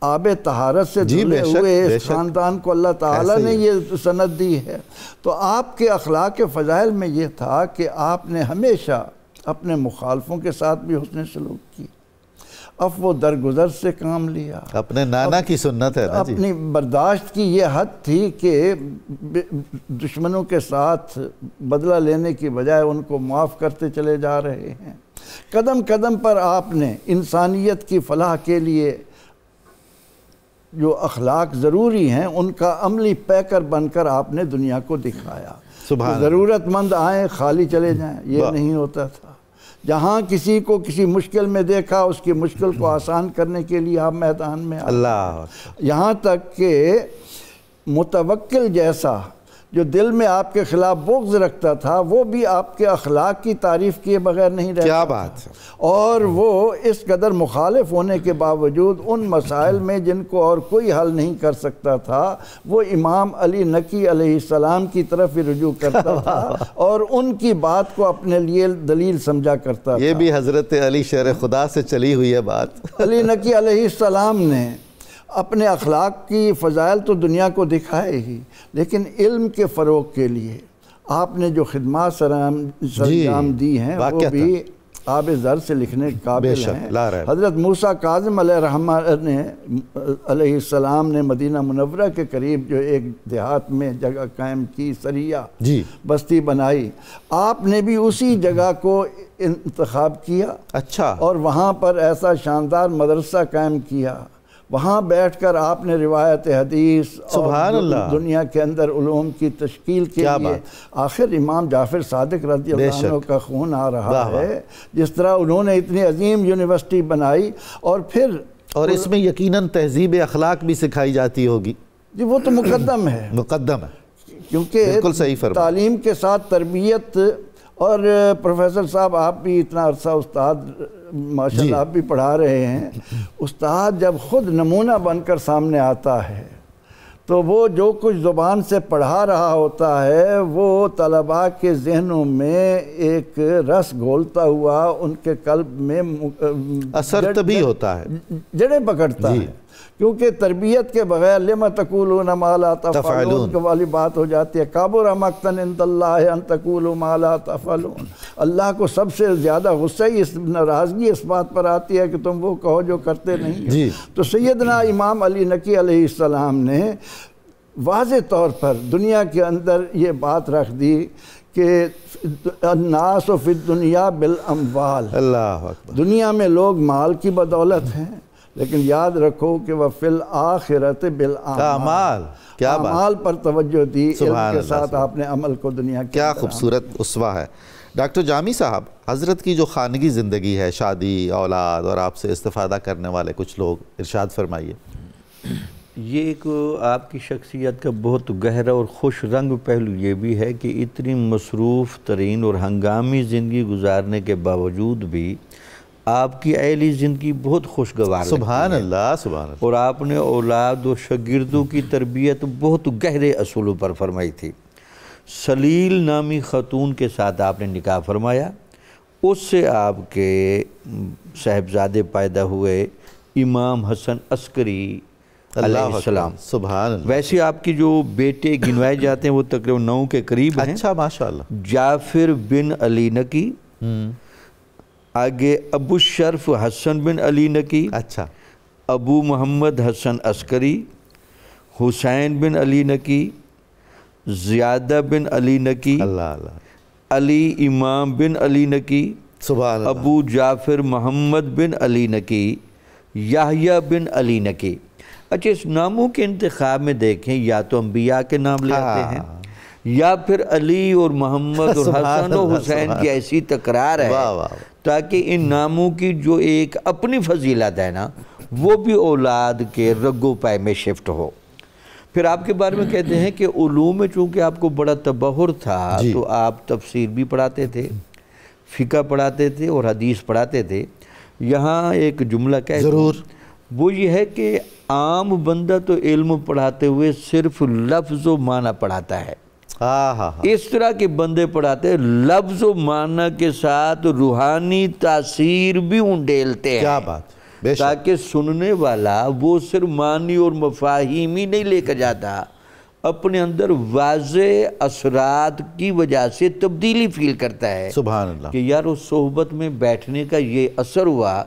آب طہارت سے دھلے ہوئے اس خاندان کو اللہ تعالیٰ نے یہ سند دی ہے۔ تو آپ کے اخلاق کے فضائل میں یہ تھا کہ آپ نے ہمیشہ اپنے مخالفوں کے ساتھ بھی حسن سلوک کی، عفو و درگزر سے کام لیا، اپنے نانا کی سنت ہے نا جی، اپنی برداشت کی یہ حد تھی کہ دشمنوں کے ساتھ بدلہ لینے کی بجائے ان کو معاف کرتے چلے جا رہے ہیں۔ قدم قدم پر آپ نے انسانیت کی فلاح کے لیے جو اخلاق ضروری ہیں ان کا عملی پیکر بن کر آپ نے دنیا کو دکھایا۔ ضرورت مند آئیں خالی چلے جائیں، یہ نہیں ہوتا تھا۔ جہاں کسی کو کسی مشکل میں دیکھا اس کی مشکل کو آسان کرنے کے لیے آپ میدان میں آئے۔ اللہ، یہاں تک کہ متوکل جیسا جو دل میں آپ کے خلاف بغض رکھتا تھا وہ بھی آپ کے اخلاق کی تعریف کیے بغیر نہیں رہتا۔ کیا بات ہے۔ اور وہ اس قدر مخالف ہونے کے باوجود ان مسائل میں جن کو اور کوئی حل نہیں کر سکتا تھا وہ امام علی نقی علیہ السلام کی طرف ہی رجوع کرتا تھا اور ان کی بات کو اپنے لیے دلیل سمجھا کرتا تھا۔ یہ بھی حضرت علی شیر خدا سے چلی ہوئی ہے بات۔ علی نقی علیہ السلام نے اپنے اخلاق کی فضائل تو دنیا کو دکھائے ہی، لیکن علم کے فروغ کے لیے آپ نے جو خدمات سرانجام دی ہیں وہ بھی آب زر سے لکھنے قابل ہیں۔ حضرت موسیٰ کاظم علیہ السلام نے مدینہ منورہ کے قریب جو ایک دیہات میں جگہ قائم کی، سریہ بستی بنائی، آپ نے بھی اسی جگہ کو انتخاب کیا، اچھا، اور وہاں پر ایسا شاندار مدرسہ قائم کیا۔ وہاں بیٹھ کر آپ نے روایت حدیث اور دنیا کے اندر علوم کی تشکیل کے لیے، آخر امام جعفر صادق رضی اللہ عنہ کا خون آ رہا ہے، جس طرح انہوں نے اتنی عظیم یونیورسٹی بنائی، اور پھر اور اس میں یقیناً تہذیب اخلاق بھی سکھائی جاتی ہوگی۔ جی وہ تو مقدم ہے، مقدم ہے، کیونکہ تعلیم کے ساتھ تربیت۔ اور پروفیسر صاحب آپ بھی اتنا عرصہ استاد ماشاءاللہ آپ بھی پڑھا رہے ہیں، استاد جب خود نمونہ بن کر سامنے آتا ہے تو وہ جو کچھ زبان سے پڑھا رہا ہوتا ہے وہ طلباء کے ذہنوں میں ایک رس گھولتا ہوا ان کے قلب میں اثر طبی ہوتا ہے، جڑیں پکڑتا ہے، کیونکہ تربیت کے بغیر لما تقولون ما لا تفعلون والی بات ہو جاتی ہے۔ کابر مقتا عند اللہ ان تقولوا ما لا تفعلون، اللہ کو سب سے زیادہ غصہ ہی ناراضگی اس بات پر آتی ہے کہ تم وہ کہو جو کرتے نہیں۔ تو سیدنا امام علی نقی علیہ السلام نے واضح طور پر دنیا کے اندر یہ بات رکھ دی کہ الناس فی الدنیا بالاموال، اللہ اکبر، دنیا میں لوگ مال کی بدولت ہیں، لیکن یاد رکھو کہ وَفِي الْآخِرَةِ بِالْأَعْمَالِ، اعمال پر توجہ دی، علم کے ساتھ آپ نے عمل کو دنیا کے کیا خوبصورت اسوہ ہے۔ ڈاکٹر جامی صاحب، حضرت کی جو خانگی زندگی ہے، شادی، اولاد اور آپ سے استفادہ کرنے والے کچھ لوگ، ارشاد فرمائیے۔ یہ ایک آپ کی شخصیت کا بہت گہرا اور خوش رنگ پہلو یہ بھی ہے کہ اتنی مصروف ترین اور ہنگامی زندگی گزارنے کے باوجود بھی آپ کی اہلی زندگی بہت خوشگوار سبحان اللہ سبحان اللہ، اور آپ نے اولاد و شاگردوں کی تربیت بہت گہرے اصولوں پر فرمائی تھی۔ سلیل نامی خاتون کے ساتھ آپ نے نکاح فرمایا، اس سے آپ کے صاحبزادے پیدا ہوئے امام حسن عسکری علیہ السلام۔ سبحان اللہ۔ ویسے آپ کی جو بیٹے گنوائے جاتے ہیں وہ تقریباً 9 کے قریب ہیں۔ اچھا ماشاءاللہ۔ جعفر بن علی نکی، آگے ابو الشرف حسن بن علی نکی، اچھا، ابو محمد حسن عسکری، حسین بن علی نکی، زیادہ بن علی نکی، اللہ اللہ، علی امام بن علی نکی، سبحان اللہ، ابو جعفر محمد بن علی نکی، یحییٰ بن علی نکی۔ اچھا، اس ناموں کے انتخاب میں دیکھیں، یا تو انبیاء کے نام لے آتے ہیں یا پھر علی اور محمد اور حسن و حسین کی ایسی تکرار ہے تاکہ ان ناموں کی جو ایک اپنی فضیلت ہے نا وہ بھی اولاد کے رگ و پے میں شفٹ ہو۔ پھر آپ کے بارے میں کہتے ہیں کہ علوم میں چونکہ آپ کو بڑا تبحر تھا تو آپ تفسیر بھی پڑھاتے تھے، فقہ پڑھاتے تھے اور حدیث پڑھاتے تھے۔ یہاں ایک جملہ کہہ دوں، وہ یہ ہے کہ عام بندہ تو علم پڑھاتے ہوئے صرف لفظ و معنی پڑھاتا ہے، اس طرح کے بندے پڑھاتے ہیں لفظ و معنی کے ساتھ روحانی تاثیر بھی انڈیلتے ہیں۔ کیا بات، تاکہ سننے والا وہ صرف معنی اور مفاہیم ہی نہیں لے کر جاتا، اپنے اندر واضح اثرات کی وجہ سے تبدیلی فیل کرتا ہے۔ سبحان اللہ، کہ یار اس صحبت میں بیٹھنے کا یہ اثر ہوا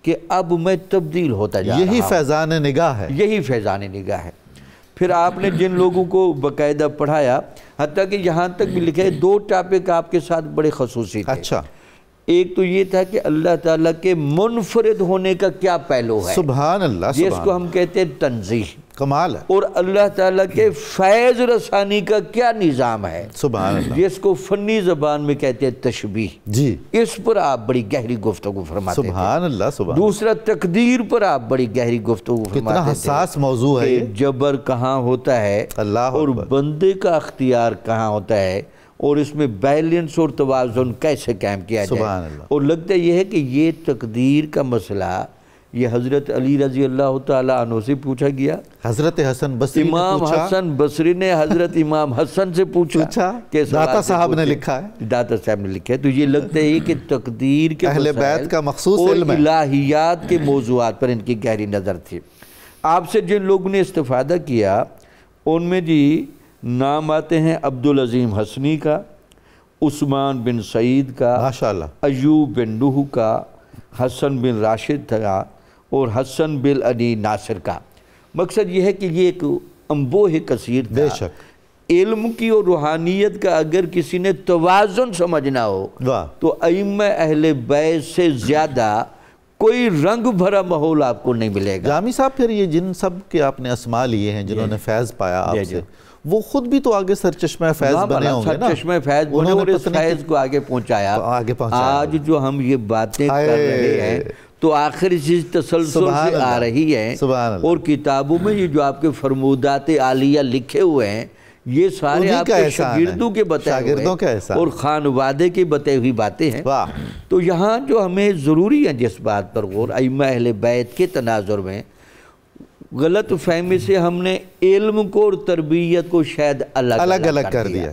کہ اب میں تبدیل ہوتا جا رہا ہوں۔ یہی فیضان نگاہ ہے، یہی فیضان نگاہ ہے۔ پھر آپ نے جن لوگوں کو باقاعدہ پڑھایا، حتیٰ کہ یہاں تک بھی لکھا ہے 2 ٹاپک آپ کے ساتھ بڑے خصوصی تھے۔ اچھا، ایک تو یہ تھا کہ اللہ تعالیٰ کے منفرد ہونے کا کیا پہلو ہے، سبحان اللہ، جس کو ہم کہتے ہیں تنزیہ، کمال ہے، اور اللہ تعالیٰ کے فیض رسانی کا کیا نظام ہے، سبحان اللہ، جس کو فنی زبان میں کہتے ہیں تشبیہ۔ جی، اس پر آپ بڑی گہری گفتگو فرماتے تھے۔ سبحان اللہ، سبحان۔ دوسرا، تقدیر پر آپ بڑی گہری گفتگو فرماتے تھے، کتنا حساس موضوع ہے، جبر کہاں ہوتا ہے اور بندے کا اختیار کہاں ہوتا ہے، اور اس میں بیلنس اور توازن کیسے قائم کیا جائے۔ اور لگتا یہ ہے کہ یہ تقدیر کا مسئلہ یہ حضرت علی رضی اللہ تعالیٰ عنہ سے پوچھا گیا، حضرت حسن بصری نے امام پوچھا، حسن بصری نے حضرت امام حسن سے پوچھا کہ داتا صاحب نے لکھا ہے، داتا صاحب نے لکھا ہے۔ تو یہ لگتا ہے کہ تقدیر کے اہل بیت کا مخصوص علم اور الہیات کے موضوعات پر ان کی گہری نظر تھی۔ آپ سے جن لوگوں نے استفادہ کیا ان میں جی نام آتے ہیں عبدالعظیم حسنی کا، عثمان بن سعید کا، ماشاءاللہ، ایوب بن نوح کا، حسن بن راشد کا، اور حسن بن علی ناصر کا۔ مقصد یہ ہے کہ یہ ایک انبوہ کثیر تھا۔ بے شک علم کی اور روحانیت کا اگر کسی نے توازن سمجھنا ہو تو ائمہ اہل بیت سے زیادہ کوئی رنگ بھرا ماحول آپ کو نہیں ملے گا۔ جامی صاحب، پھر یہ جن سب کے آپ نے اسماء لیے ہیں جنہوں نے فیض پایا آپ سے، وہ خود بھی تو آگے سرچشمہ فیض بنے ہوں گے نا، سرچشمہ فیض بنے اور اس فیض کو آگے پہنچایا۔ آج جو ہم یہ باتیں کر رہے ہیں تو آخر چیز تسلسل سے آ رہی ہے، اور کتابوں میں یہ جو آپ کے فرمودات عالیہ لکھے ہوئے ہیں یہ سارے آپ کے شاگردوں کے بتائے ہوئے اور خانوادے کے بتائی ہوئی باتیں ہیں۔ تو یہاں جو ہمیں ضروری ہے جس بات پر غور، ائمہ اہل بیت کے تناظر میں غلط فہمی سے ہم نے علم کو اور تربیت کو شاید الگ الگ کر دیا۔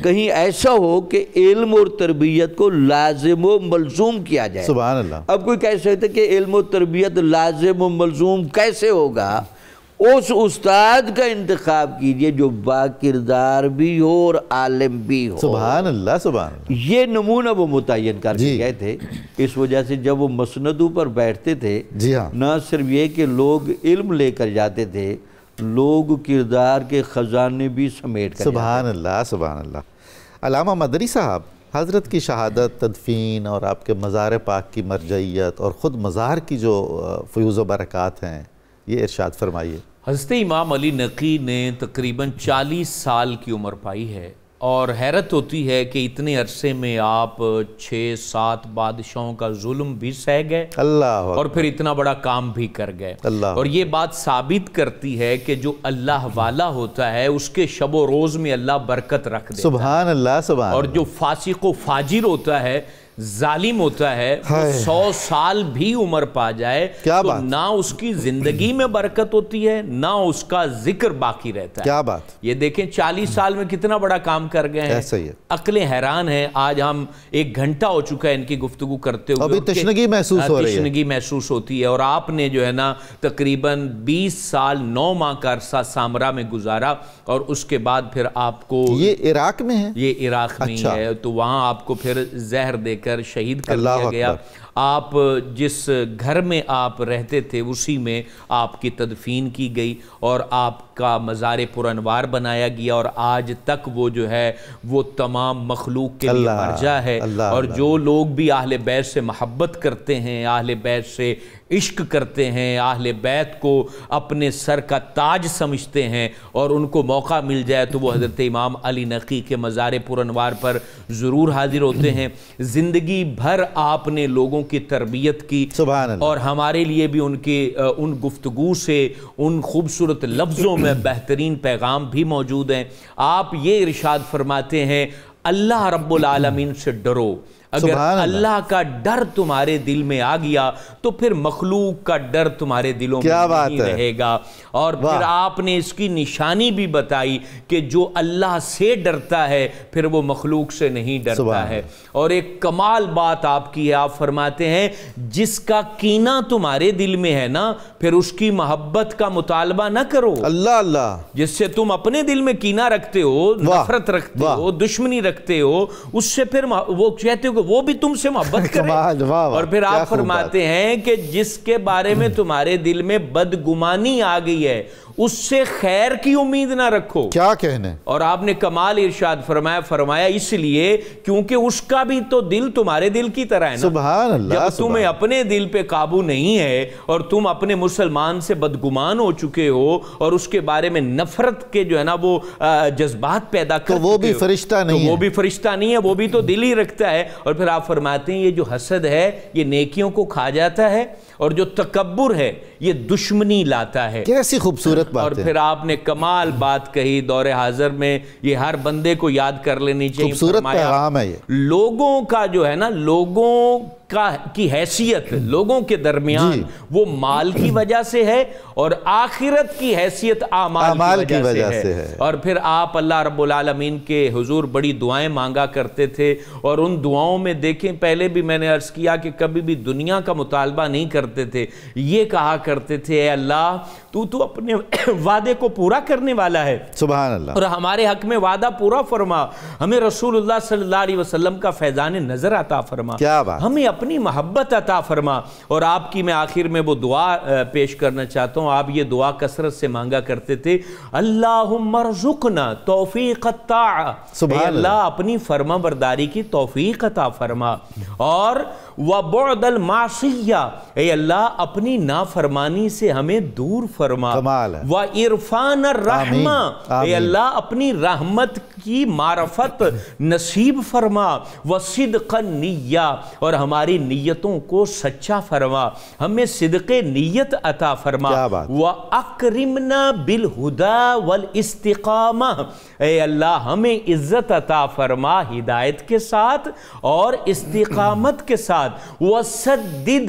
کہیں ایسا ہو کہ علم اور تربیت کو لازم و ملزوم کیا جائے۔ سبحان اللہ۔ اب کوئی کہہ سکتا ہے کہ علم و تربیت لازم و ملزوم کیسے ہوگا؟ اس استاد کا انتخاب کیجئے جو با کردار بھی ہو اور عالم بھی ہو۔ سبحان اللہ، سبحان اللہ۔ یہ نمونہ وہ متعین کر کے گئے تھے۔ اس وجہ سے جب وہ مسندوں پر بیٹھتے تھے، نہ صرف یہ کہ لوگ علم لے کر جاتے تھے، لوگ کردار کے خزانے بھی سمیٹ کر سبحان اللہ، سبحان اللہ۔ علامہ مدنی صاحب، حضرت کی شہادت، تدفین اور آپ کے مزار پاک کی مرجعیت اور خود مزار کی جو فیوز و برکات ہیں، یہ ارشاد فرمائیے۔ حضرت امام علی نقی نے تقریباً 40 سال کی عمر پائی ہے، اور حیرت ہوتی ہے کہ اتنے عرصے میں آپ 6-7 بادشاہوں کا ظلم بھی سہ گئے، اللہ، اور پھر اتنا بڑا کام بھی کر گئے۔ اور یہ بات ثابت کرتی ہے کہ جو اللہ والا ہوتا ہے اس کے شب و روز میں اللہ برکت رکھ دیتا ہے۔ سبحان اللہ، سبحان اللہ۔ اور جو فاسق و فاجر ہوتا ہے ظالم ہوتا ہے وہ 100 سال بھی عمر پا جائے تو نہ اس کی زندگی میں برکت ہوتی ہے نہ اس کا ذکر باقی رہتا ہے. کیا بات. یہ دیکھیں 40 سال میں کتنا بڑا کام کر گئے ہیں. عقلیں حیران ہیں. آج ہم 1 گھنٹہ ہو چکا ہے ان کی گفتگو کرتے ہوئے. ابھی تشنگی محسوس ہو رہی ہے. تشنگی محسوس ہوتی ہے. اور آپ نے جو ہے نا تقریباً 20 سال 9 ماہ کا عرصہ سامرا میں گزارا اور اس کے بعد پھر آپ کو یہ عراق میں ہے. یہ عراق میں ہی ہے. تو وہاں آپ کو پھر زہر دے کر شہید کر دیا گیا. آپ جس گھر میں آپ رہتے تھے اسی میں آپ کی تدفین کی گئی اور آپ کا مزار پرانوار بنایا گیا. اور آج تک وہ جو ہے وہ تمام مخلوق کے لیے مرجع ہے. اور جو لوگ بھی اہل بیت سے محبت کرتے ہیں, اہل بیت سے عشق کرتے ہیں, اہل بیت کو اپنے سر کا تاج سمجھتے ہیں اور ان کو موقع مل جائے تو وہ حضرت امام علی نقی کے مزار پرانوار پر ضرور حاضر ہوتے ہیں. زندگی بھر آپ نے لوگوں کی تربیت کی. سبحان اللہ. اور ہمارے لیے بھی ان گفتگو سے ان خوبصورت لفظوں میں بہترین پیغام بھی موجود ہیں. آپ یہ ارشاد فرماتے ہیں اللہ رب العالمین سے ڈرو. اگر اللہ کا ڈر تمہارے دل میں آ گیا تو پھر مخلوق کا ڈر تمہارے دلوں میں نہیں رہے گا. اور پھر آپ نے اس کی نشانی بھی بتائی کہ جو اللہ سے ڈرتا ہے پھر وہ مخلوق سے نہیں ڈرتا ہے. اور ایک کمال بات آپ کی ہے. آپ فرماتے ہیں جس کا کینہ تمہارے دل میں ہے نا پھر اس کی محبت کا مطالبہ نہ کرو. اللہ اللہ. جس سے تم اپنے دل میں کینہ رکھتے ہو, نفرت رکھتے ہو, دشمنی رکھتے ہو, اس سے پھر وہ کہتے ہو کہ وہ بھی تم سے محبت کرے. اور پھر آپ فرماتے ہیں کہ جس کے بارے میں تمہارے دل میں بدگمانی آ گئی ہے اس سے خیر کی امید نہ رکھو. کیا کہنے. اور آپ نے کمال ارشاد فرمایا اس لیے کیونکہ اس کا بھی تو دل تمہارے دل کی طرح ہے نا. سبحان اللہ. جب تمہیں اپنے دل پہ قابو نہیں ہے اور تم اپنے مسلمان سے بدگمان ہو چکے ہو اور اس کے بارے میں نفرت کے جو ہے نا وہ جذبات پیدا کر تو وہ بھی فرشتہ نہیں ہے. وہ بھی فرشتہ نہیں ہے, وہ بھی تو دل ہی رکھتا ہے. اور پھر آپ فرماتے ہیں یہ جو حسد ہے یہ نیکیوں کو کھا جاتا ہے اور جو تکبر ہے یہ دشمنی لاتا ہے. کیسی خوبصورت بات ہے. اور پھر آپ نے کمال بات کہی دور حاضر میں یہ ہر بندے کو یاد کر لینی چاہیے. خوبصورت پیغام ہے یہ. لوگوں کا جو ہے نا لوگوں کی حیثیت لوگوں کے درمیان وہ مال کی وجہ سے ہے اور آخرت کی حیثیت اعمال کی وجہ سے ہے. اور پھر آپ اللہ رب العالمین کے حضور بڑی دعائیں مانگا کرتے تھے اور ان دعاؤں میں دیکھیں پہلے بھی میں نے عرض کیا کہ کبھی بھی دنیا کا مطالبہ نہیں کرتے تھے. یہ کہا کرتے تھے اے اللہ تو اپنے وعدے کو پورا کرنے والا ہے. سبحان اللہ. اور ہمارے حق میں وعدہ پورا فرما. ہمیں رسول اللہ صلی اللہ علیہ وسلم کا فیضان نظر عطا فرما. کیا بات. ہمیں اپنی محبت عطا فرما. اور آپ کی میں آخر میں وہ دعا پیش کرنا چاہتا ہوں. آپ یہ دعا کثرت سے مانگا کرتے تھے اللہم ارزقنا توفیق الطاعہ. اے اللہ اپنی فرما برداری کی توفیق عطا فرما. اور وبعد المعصیہ اے اللہ اپنی نافرمانی سے ہمیں دور فرما. وعرفان الرحمہ اے اللہ اپنی رحمت کی معرفت نصیب فرما. وصدق النیہ اور ہماری نیتوں کو سچا فرما. ہمیں صدق نیت عطا فرما. وَأَكْرِمْنَا بِالْهُدَى وَالْإِسْتِقَامَةِ اے اللہ ہمیں عزت عطا فرما ہدایت کے ساتھ اور استقامت کے ساتھ. وَسَدِّدْ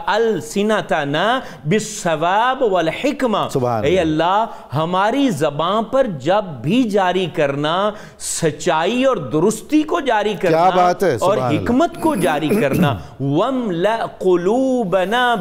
أَلْسِنَتَنَا بِالصَّوَابِ وَالْحِکْمَةِ اے اللہ ہماری زبان پر جب بھی جاری کرنا سچائی اور درستی کو جاری کرنا اور حکمت کو جاری کرنا. وَامْلَأْ قُلُوبَنَا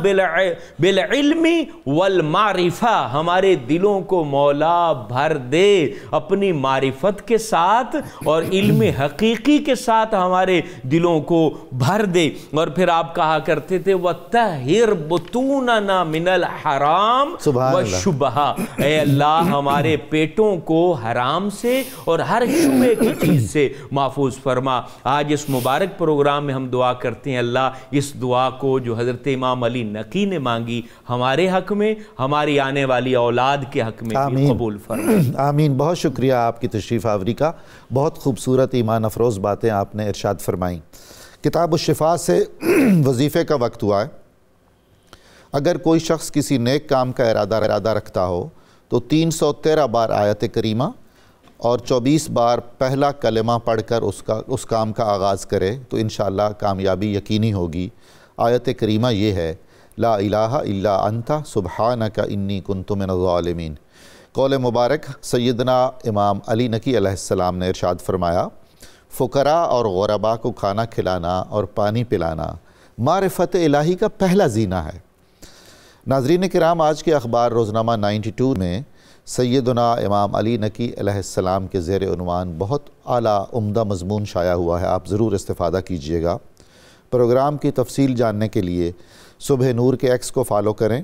بِالْعِلْمِ وَالْمَعْرِفَةِ ہمارے دلوں کو مولا بھر دے اپنی معرفت کے ساتھ اور علم حقیقی کے ساتھ ہمارے دلوں کو بھر دے. اور پھر آپ کہا کرتے تھے وَطَهِّرْ بُطُونَنَا مِنَ الْحَرَامِ وَالشُّبْهَةِ اے اللہ ہمارے پیٹوں کو حرام سے اور ہر شبہ کی چیز سے محفوظ فرما. آج اس مبارک پروگرام میں ہم دعا کرتے ہیں اللہ اس دعا کو جو حضرت امام علی نقی نے مانگی ہمارے حق میں ہماری آنے والی اولاد کے حق میں بھی قبول فرما. آمین. بہت شکریہ آپ کی تشریف آوری کا. بہت خوبصورت ایمان افروز باتیں آپ نے ارشاد فرمائیں. کتاب الشفا سے وظیفے کا وقت ہوا ہے. اگر کوئی شخص کسی نیک کام کا ارادہ رکھتا ہو تو 313 بار آیت کریمہ اور 24 بار پہلا کلمہ پڑھ کر اس کام کا آغاز کرے تو انشاءاللہ کامیابی یقینی ہوگی۔ آیت کریمہ یہ ہے، لا الہ الا انت سبحانک انی کنت من الظالمین۔ قول مبارک سیدنا امام علی نقی علیہ السلام نے ارشاد فرمایا، فقراء اور غرباء کو کھانا کھلانا اور پانی پلانا معرفت الہی کا پہلا زینہ ہے۔ ناظرین کرام، آج کے اخبار روزنامہ 92 میں سیدنا امام علی نقی علیہ السلام کے زیر عنوان بہت اعلیٰ عمدہ مضمون شائع ہوا ہے، آپ ضرور استفادہ کیجئے گا۔ پروگرام کی تفصیل جاننے کے لیے صبح نور کے ایکس کو فالو کریں،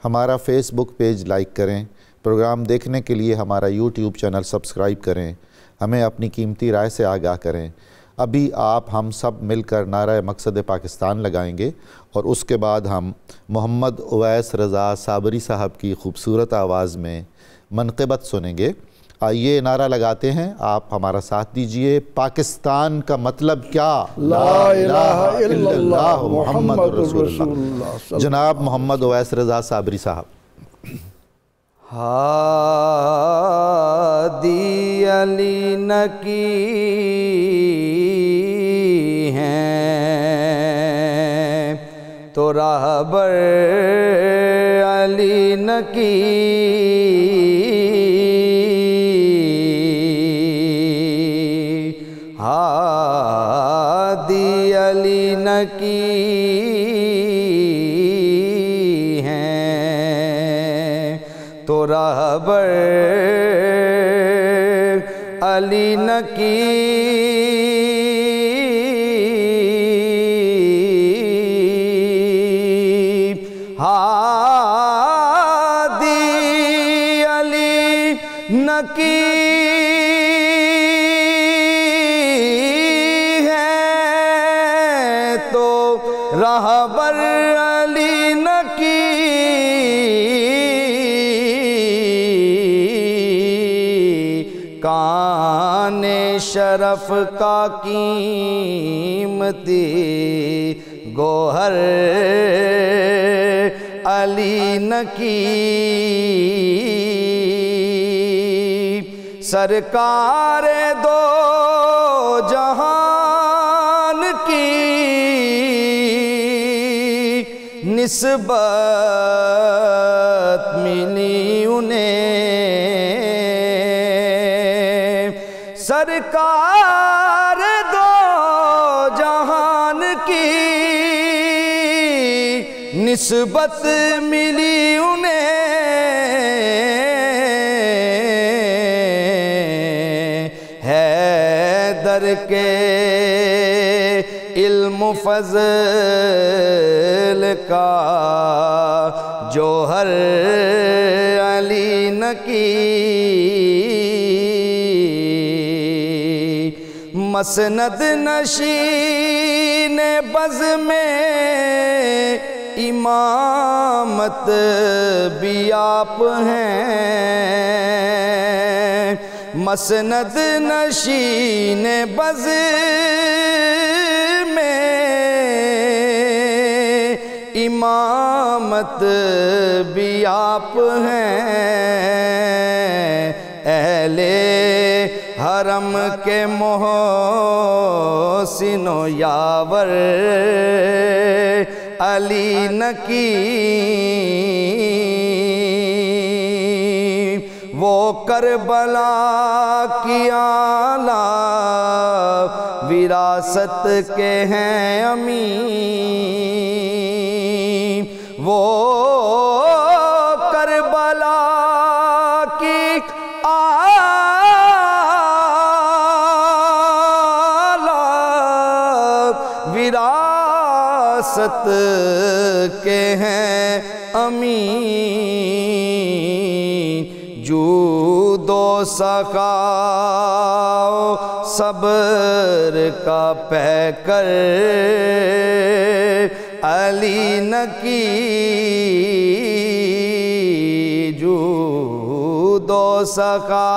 ہمارا فیس بک پیج لائک کریں، پروگرام دیکھنے کے لیے ہمارا یوٹیوب چینل سبسکرائب کریں، ہمیں اپنی قیمتی رائے سے آگاہ کریں۔ ابھی آپ ہم سب مل کر نعرہ مقصد پاکستان لگائیں گے اور اس کے بعد ہم محمد اویس رضا صابری صاحب کی خوبصورت آواز میں منقبت سنیں گے۔ آئیے نعرہ لگاتے ہیں، آپ ہمارا ساتھ دیجئے۔ پاکستان کا مطلب کیا؟ لا الہ الا اللہ محمد رسول اللہ۔ جناب محمد اویس رضا صابری صاحب۔ ہادی علی نقی ہیں تو راہبر علی نقی، ہادی علی نقی ہیں تو راہبر علی نقی، ہادی علی نقی ہے تو راہبر علی نقی، کان شرف کا قیمتی گوہر علی نقی، سرکار دو جہان کی نسبت ملی انہیں، سرکار دو جہان کی نسبت ملی انہیں، حیدر کے علم و فضل کا جوہر علی نقی، مسند نشین بز میں امامت بھی آپ ہیں، مسند نشین بز میں امامت بھی آپ ہیں، اہل حرم کے محسن و یاور علی نقی، وہ کربلا کی اعلیٰ وراثت کے ہیں امین، وہ کربلا کی اعلیٰ وراثت کے ہیں امین، جود و سخا صبر کا پیکر علی نقی، جود و سخا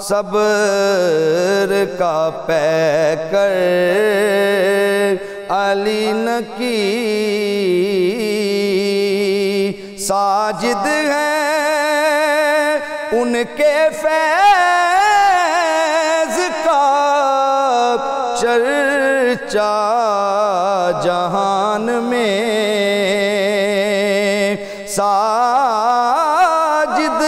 صبر کا پیکر علی نقی، ساجد ہیں ان کے فیض چرچا جہان میں ساجد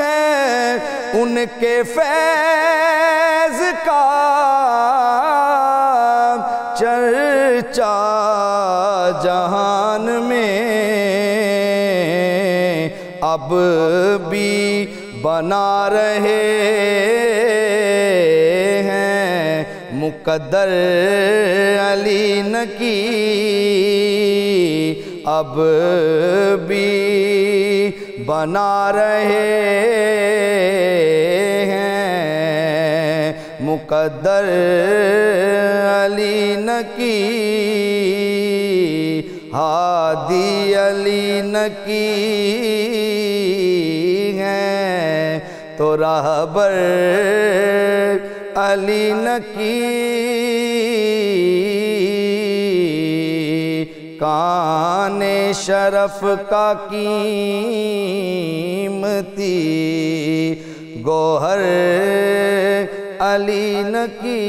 ہے ان کے فیض کا چرچا جہان میں اب بھی بنا رہے ہیں مقدر علی نقی اب بھی بنا رہے ہیں مقدر علی نقی ہادی علی نقی ہیں تو راہبر علی نقی کان شرف کا قیمتی گوہر علی نقی